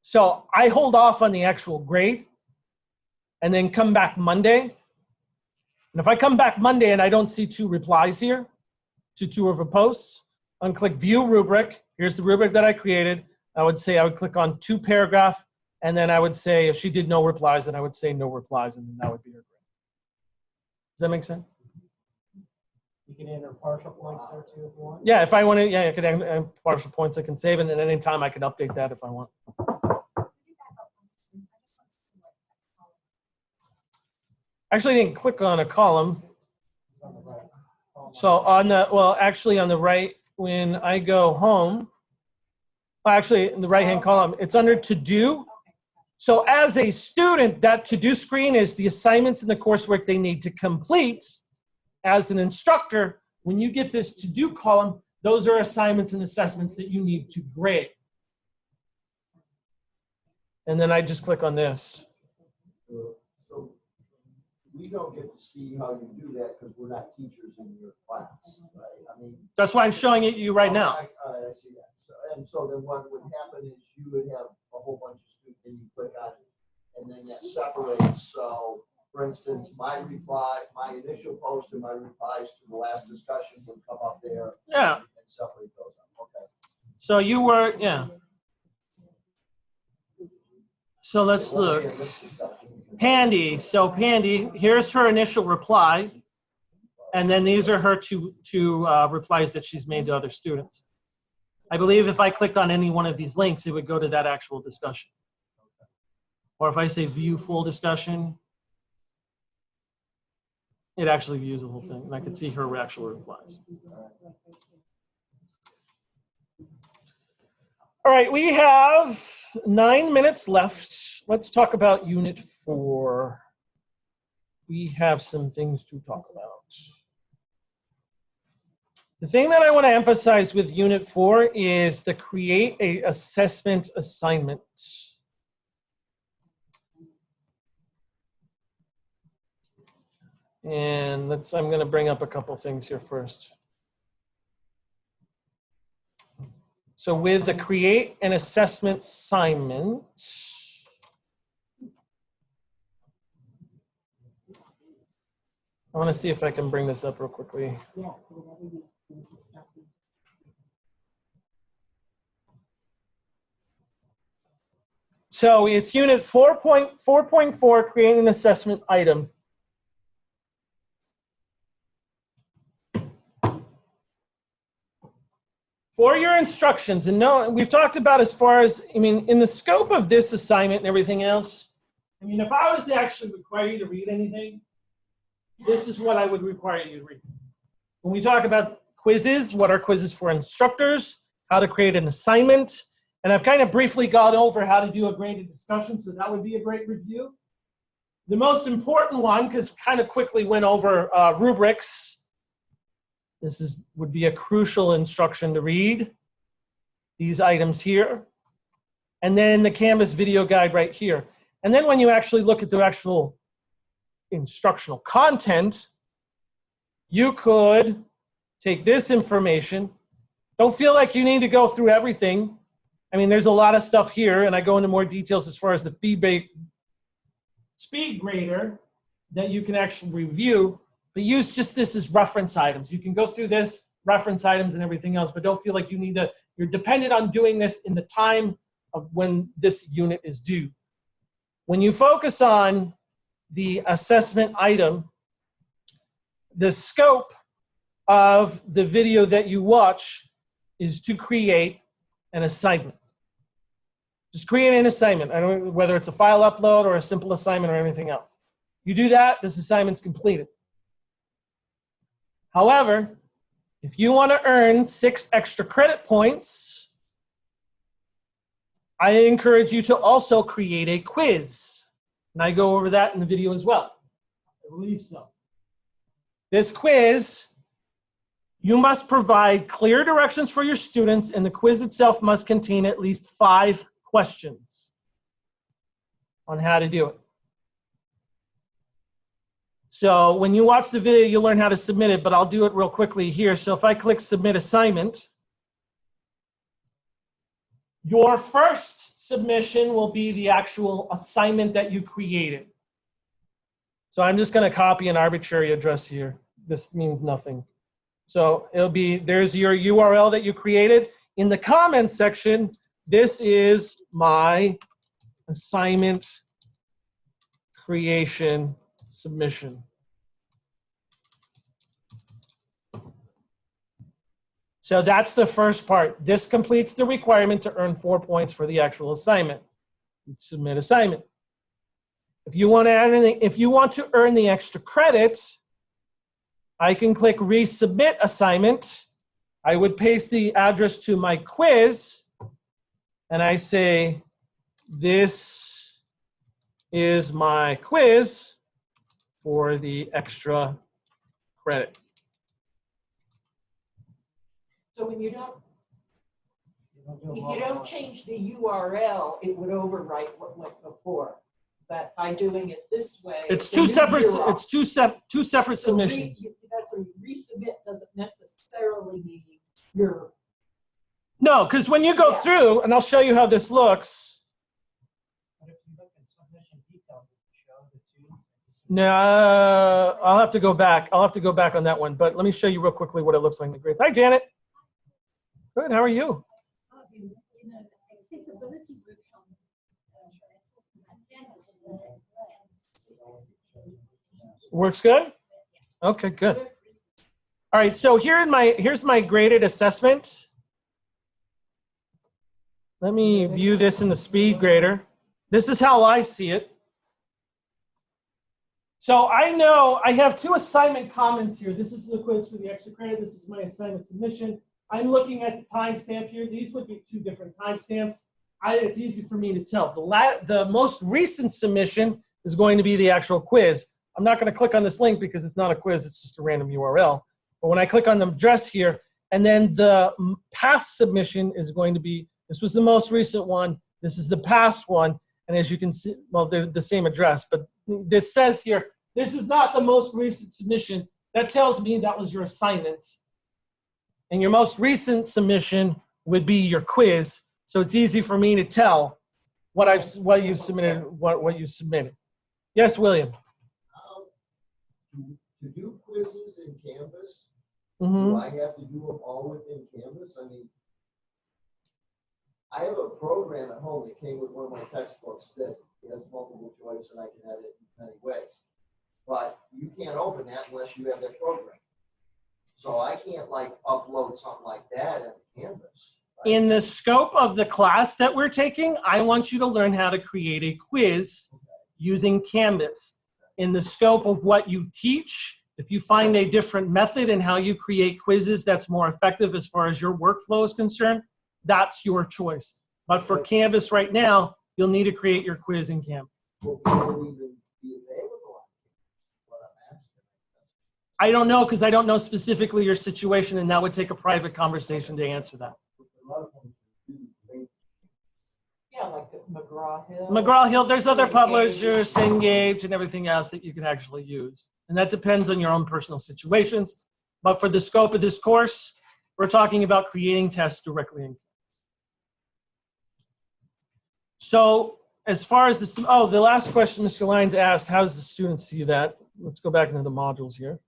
So I hold off on the actual grade and then come back Monday. And if I come back Monday and I don't see 2 replies here to 2 of her posts, unclick View Rubric. Here's the rubric that I created. I would click on 2 paragraph, and then I would say if she did no replies, then I would say no replies, and then that would be her grade. Does that make sense? You can enter partial points there too if you want. Yeah, if I want to, yeah, I could add partial points I can save, and then anytime I can update that if I want. Actually, I didn't click on a column. On the right. So on the, well, actually on the right, when I go home, actually in the right-hand column, it's under to do. So as a student, that to do screen is the assignments and the coursework they need to complete. As an instructor, when you get this to do column, those are assignments and assessments that you need to grade. And then I just click on this. So we don't get to see how you do that because we're not teachers in your class, right? I mean. That's why I'm showing it to you right now. I see that. So then what would happen is you would have a whole bunch of students and you click on it and then that separates. So for instance, my initial post and my replies to the last discussion would come up there. Yeah. And separate those up. Okay. So you were, yeah. So let's look. Pandy, so Pandy, here's her initial reply. And then these are her two replies that she's made to other students. I believe if I clicked on any one of these links, it would go to that actual discussion. Or if I say view full discussion, it actually views the whole thing. And I can see her actual replies. All right, we have 9 minutes left. Let's talk about Unit 4. We have some things to talk about. The thing that I want to emphasize with Unit 4 is the create a assessment assignment. And I'm going to bring up a couple things here first. So with the create an assessment assignment, I want to see if I can bring this up real quickly. So it's Unit 4.4, create an assessment item. For your instructions, and no, we've talked about as far as, I mean, in the scope of this assignment and everything else, I mean, if I was to actually require you to read anything, this is what I would require you to read. When we talk about quizzes, what are quizzes for instructors, how to create an assignment, and I've kind of briefly gone over how to do a graded discussion, so that would be a great review. The most important one, because kind of quickly went over rubrics. This would be a crucial instruction to read. These items here. And then the Canvas video guide right here. And then when you actually look at the actual instructional content, you could take this information. Don't feel like you need to go through everything. I mean, there's a lot of stuff here, and I go into more details as far as the feedback speed grader that you can actually review, but use just this as reference items. You can go through this, reference items and everything else, but don't feel like you need to, you're dependent on doing this in the time of when this unit is due. When you focus on the assessment item, the scope of the video that you watch is to create an assignment. Just create an assignment. I don't know whether it's a file upload or a simple assignment or anything else. You do that, this assignment's completed. However, if you want to earn 6 extra credit points, I encourage you to also create a quiz. And I go over that in the video as well. I believe so. This quiz, you must provide clear directions for your students, and the quiz itself must contain at least 5 questions on how to do it. So when you watch the video, you'll learn how to submit it, but I'll do it real quickly here. So if I click Submit Assignment, your first submission will be the actual assignment that you created. So I'm just going to copy an arbitrary address here. This means nothing. So it'll be, there's your URL that you created. In the comments section, this is my assignment creation submission. So that's the first part. This completes the requirement to earn 4 points for the actual assignment. Submit assignment. If you want to add anything, if you want to earn the extra credit, I can click Resubmit Assignment. I would paste the address to my quiz, and I say, this is my quiz for the extra credit. So when you don't, if you don't change the URL, it would overwrite what went before. But by doing it this way, It's two separate. It's two separate so submissions. That's where you resubmit doesn't necessarily mean you're. No, because when you go through, and I'll show you how this looks. But if you look at submission details, it shows the two. No, I'll have to go back. I'll have to go back on that one. But let me show you real quickly what it looks like in the grades. Hi, Janet. Good. How are you? In an accessibility workshop, Works good? Okay, good. All right, so here's my graded assessment. Let me view this in the speed grader. This is how I see it. So I know I have 2 assignment comments here. This is the quiz for the extra credit. This is my assignment submission. I'm looking at the timestamp here. These would be 2 different timestamps. It's easy for me to tell. The most recent submission is going to be the actual quiz. I'm not going to click on this link because it's not a quiz. It's just a random URL. But when I click on the address here, and then the past submission is going to be, this was the most recent one. This is the past one. And as you can see, well, they're the same address. But this says here, this is not the most recent submission. That tells me that was your assignment. And your most recent submission would be your quiz. So it's easy for me to tell what you submitted, what you submitted. Yes, William. To do quizzes in Canvas, Mm-hmm. do I have to do them all within Canvas? I mean, I have a program at home that came with one of my textbooks that has multiple choice and I can edit in many ways. But you can't open that unless you have that program. So I can't like upload something like that in Canvas. Right? In the scope of the class that we're taking, I want you to learn how to create a quiz using Canvas. In the scope of what you teach, if you find a different method in how you create quizzes that's more effective as far as your workflow is concerned, that's your choice. But for Canvas right now, you'll need to create your quiz in Canvas. Will it even be available on what I'm asking? I don't know because I don't know specifically your situation, and that would take a private conversation to answer that. A lot of them do link. Yeah, like the McGraw-Hill. McGraw-Hill, there's other publishers, Cengage, and everything else that you can actually use. And that depends on your own personal situations. But for the scope of this course, we're talking about creating tests directly in. So as far as this, oh, the last question Mr. Lyons asked, how does the student see that? Let's go back into the modules here.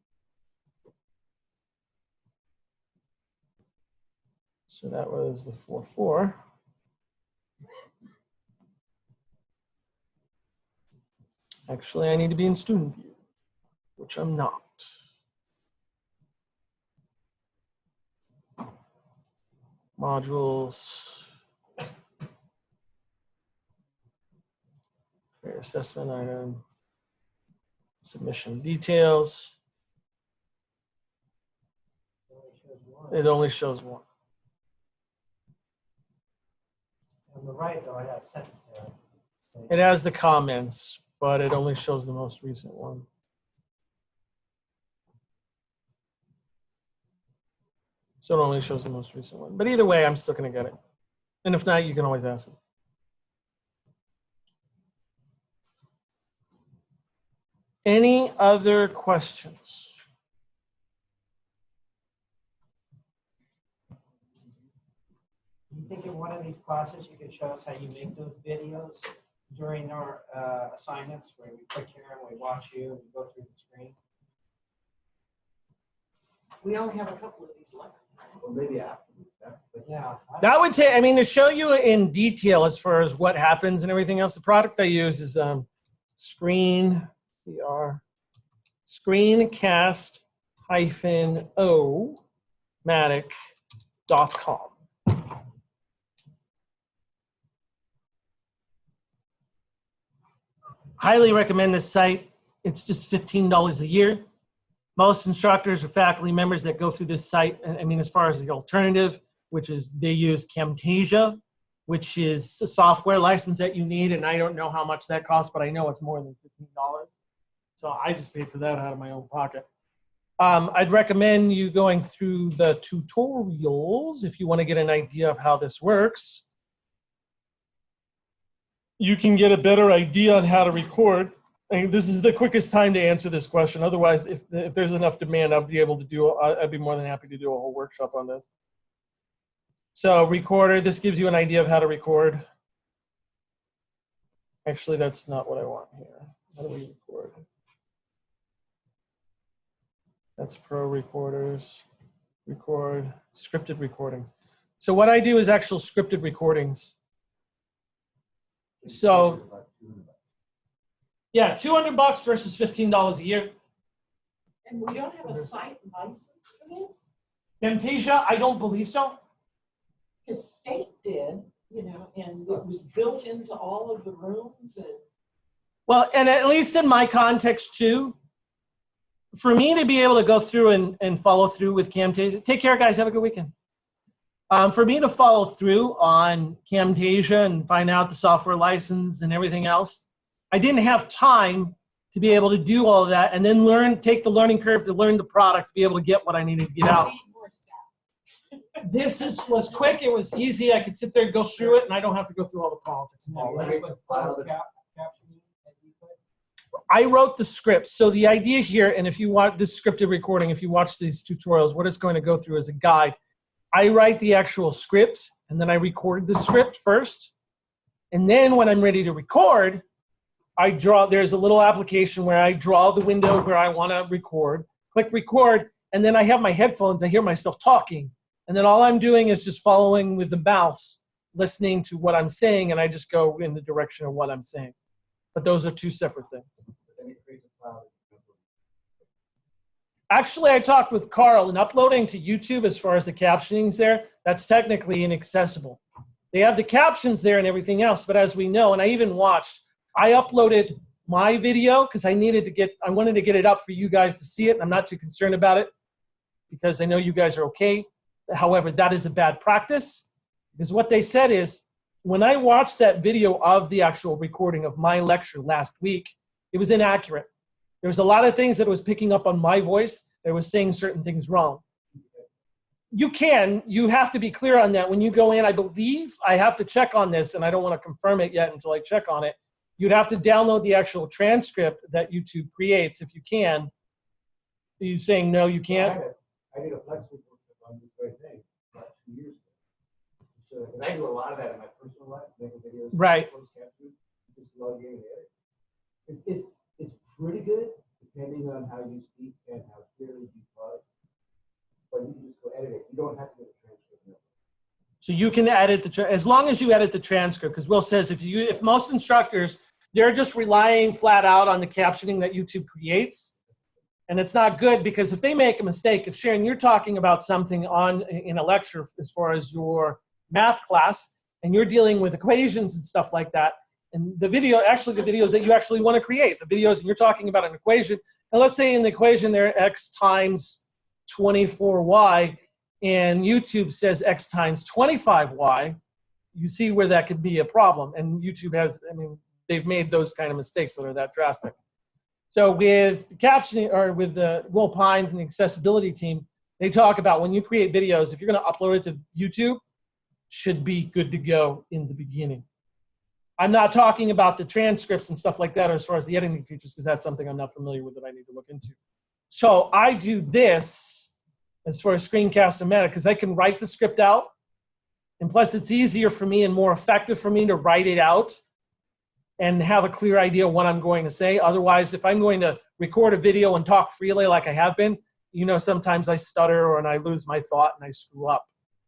So that was the 4-4. Actually, I need to be in student view, which I'm not. Modules. Okay, assessment item. Submission details. It only shows one. On the right, though, I have a sentence there. It has the comments, but it only shows the most recent one. So it only shows the most recent one. But either way, I'm still going to get it. And if not, you can always ask me. Any other questions? Do you think in one of these classes you could show us how you make those videos during our assignments where we click here and we watch you and we go through the screen? We only have a couple of these left. Or maybe after. Yeah. That would take, I mean, to show you in detail as far as what happens and everything else, the product I use is screencast-o-matic.com. Highly recommend this site. It's just $15 a year. Most instructors or faculty members that go through this site, I mean, as far as the alternative, which is they use Camtasia, which is a software license that you need, and I don't know how much that costs, but I know it's more than $15. So I just paid for that out of my own pocket. I'd recommend you going through the tutorials if you want to get an idea of how this works. You can get a better idea on how to record. And this is the quickest time to answer this question. Otherwise, if there's enough demand, I'd be able to do, I'd be more than happy to do a whole workshop on this. So recorder, this gives you an idea of how to record. Actually, that's not what I want here. How do we record? That's pro recorders, record, scripted recording. So what I do is actual scripted recordings. So yeah, $200 versus $15 a year. And we don't have a site license for this? Camtasia, I don't believe so. Because state did, you know, and it was built into all of the rooms and. Well, and at least in my context too, for me to be able to go through and follow through with Camtasia, take care guys, have a good weekend. For me to follow through on Camtasia and find out the software license and everything else, I didn't have time to be able to do all of that and then take the learning curve to learn the product to be able to get what I needed to get out. This was quick, it was easy, I could sit there and go through it and I don't have to go through all the politics and all that. I wrote the script. So the idea here, and if you want this scripted recording, if you watch these tutorials, what it's going to go through is a guide. I write the actual script and then I record the script first. And then when I'm ready to record, there's a little application where I draw the window where I want to record, click record, and then I have my headphones, I hear myself talking. And then all I'm doing is just following with the mouse, listening to what I'm saying, and I just go in the direction of what I'm saying. But those are two separate things. Actually, I talked with Carl, and uploading to YouTube as far as the captionings there, that's technically inaccessible. They have the captions there and everything else, but as we know, and I even watched, I uploaded my video because I wanted to get it up for you guys to see it, and I'm not too concerned about it because I know you guys are okay. However, that is a bad practice because what they said is, when I watched that video of the actual recording of my lecture last week, it was inaccurate. There was a lot of things that was picking up on my voice that was saying certain things wrong. You have to be clear on that. When you go in, I believe, I have to check on this, and I don't want to confirm it yet until I check on it. You'd have to download the actual transcript that YouTube creates if you can. Are you saying no, you can't? I did a flex report on this very thing about 2 years ago. So, and I do a lot of that in my personal life, making videos. Right. Just logging in. It's pretty good, depending on how you speak and how clearly you talk. But you can just go edit it. You don't have to get a transcript. So you can edit as long as you edit the transcript, because Will says if most instructors, they're just relying flat out on the captioning that YouTube creates, and it's not good because if they make a mistake, if Sharon, you're talking about something in a lecture as far as your math class, and you're dealing with equations and stuff like that, And the video, actually the videos that you actually want to create, the videos, and you're talking about an equation. And let's say in the equation there, x times 24y, and YouTube says x times 25y, you see where that could be a problem. And YouTube has, I mean, they've made those kind of mistakes that are that drastic. So with captioning, or with the Will Pines and the accessibility team, they talk about when you create videos, if you're going to upload it to YouTube, should be good to go in the beginning. I'm not talking about the transcripts and stuff like that as far as the editing features, because that's something I'm not familiar with that I need to look into. So I do this as far as Screencast-O-Matic, because I can write the script out, and plus it's easier for me and more effective for me to write it out and have a clear idea what I'm going to say. Otherwise, if I'm going to record a video and talk freely like I have been, you know, sometimes I stutter or and I lose my thought and I screw up.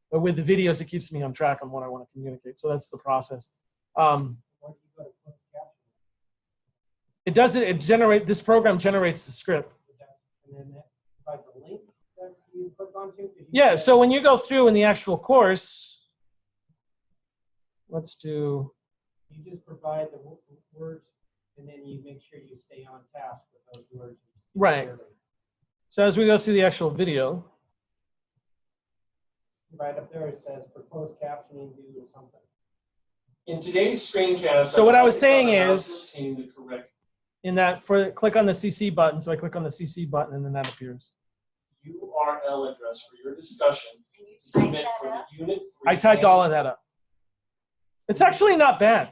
But with the videos, it keeps me on track on what I want to communicate. So that's the process. It does it. It generate. This program generates the script. And then that provides a link that you click onto. Yeah. So when you go through in the actual course, let's do. You just provide the words, and then you make sure you stay on task with those words. Right. So as we go through the actual video. Right up there it says proposed captioning due to something. In today's screencast. So what I was saying is, in that, click on the CC button. So I click on the CC button, and then that appears. URL address for your discussion. And you type Submit for that the up? unit 3. I typed all of that up. It's actually not bad.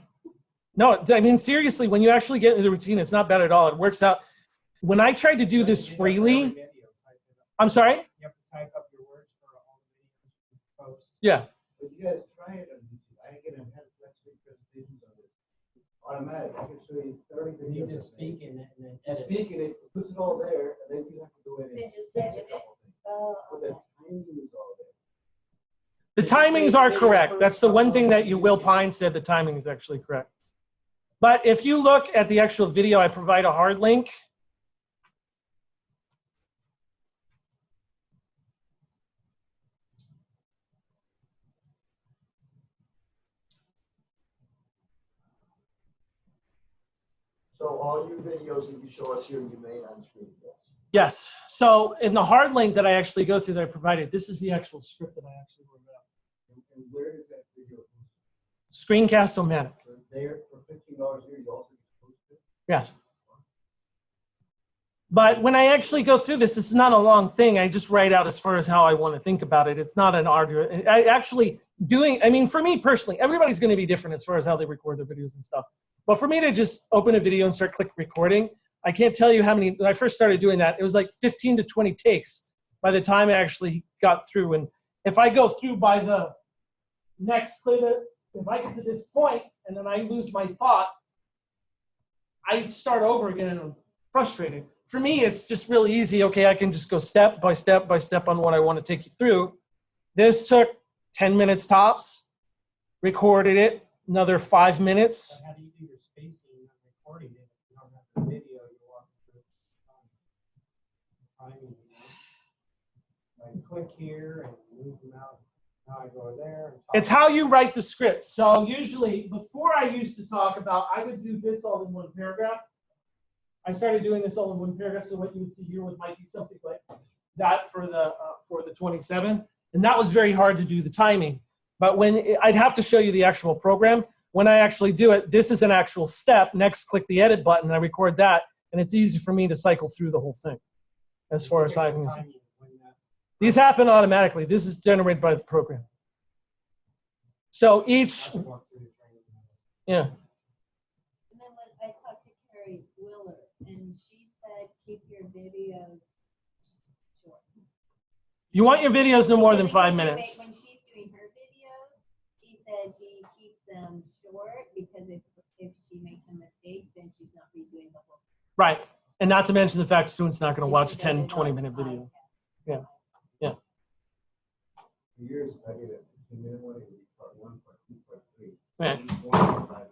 No, I mean, seriously, when you actually get into the routine, it's not bad at all. It works out. When I tried to do this freely, I'm sorry? You have to type up your words for all the videos you post. Yeah. But you guys try it on YouTube. I get a next week presentations on this. It's automatic. I can show you 30 And you videos. just speak in it and then You edit. speak in it, puts it all there, and then you have to go in Then and just fix a edit it. couple things. Oh, But the timing is all there. The timings are correct. That's the one thing that you, Will Pine said, the timing is actually correct. But if you look at the actual video, I provide a hard link. So all your videos that you show us here, you made on screen, yes. Yes. So in the hard link that I actually go through that I provided, this is the actual script that I actually wrote out. And where is that video? Screencast-O-Matic. So there for $15 here, you also post it. Yes. But when I actually go through this, this is not a long thing. I just write out as far as how I want to think about it. It's not an arduous. I actually doing, I mean, for me personally, everybody's going to be different as far as how they record their videos and stuff. But for me to just open a video and start click recording, I can't tell you how many, when I first started doing that, it was like 15 to 20 takes by the time I actually got through. And if I go through by the next clip, if I get to this point and then I lose my thought, I start over again and I'm frustrated. For me, it's just really easy. Okay, I can just go step by step by step on what I want to take you through. This took 10 minutes tops, recorded it, another 5 minutes. How do you do your spacing and recording it? If you don't have the video, you're walking through timing, you know? Like click here and move them out. Now I go there. And It's how you write the script. So usually, before I used to talk about, I would do this all in one paragraph. I started doing this all in one paragraph, so what you would see here might be something like that for the 27, and that was very hard to do the timing. But when I'd have to show you the actual program, when I actually do it, this is an actual step. Next, click the edit button, I record that, and it's easy for me to cycle through the whole thing. As far as I'm concerned, these happen automatically. This is generated by the program. So each, yeah. And then when I talked to Carrie Willard, and she said, keep your videos short. You want your videos no more than Because 5 she minutes. when she's doing her videos, she said she keeps them short because if she makes a mistake, then she's not redoing the whole. Right. And not to mention the fact students not going to watch a She does 10, it 20-minute on video. podcast. For years, I did a 15-minute one, it would be part 1, part 2, part 3. Right. Each one was 5 minutes.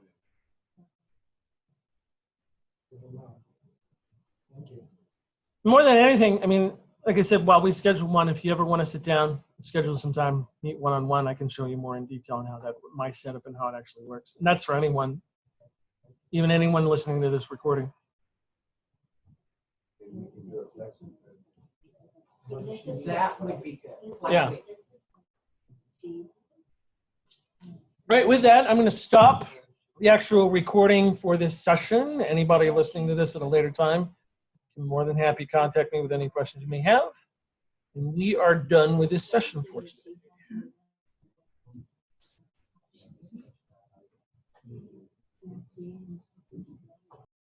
Thank you. More than anything, I mean, like I said, while we schedule one, if you ever want to sit down, schedule some time, meet one-on-one, I can show you more in detail on how that, my setup and how it actually works. And that's for anyone. even anyone listening to this recording. And we can do a flexible. That would be good. Yeah. This is- Right, with that, I'm going to stop the actual recording for this session. Anybody listening to this at a later time, I'm more than happy to contact me with any questions you may have. And we are done with this session for today.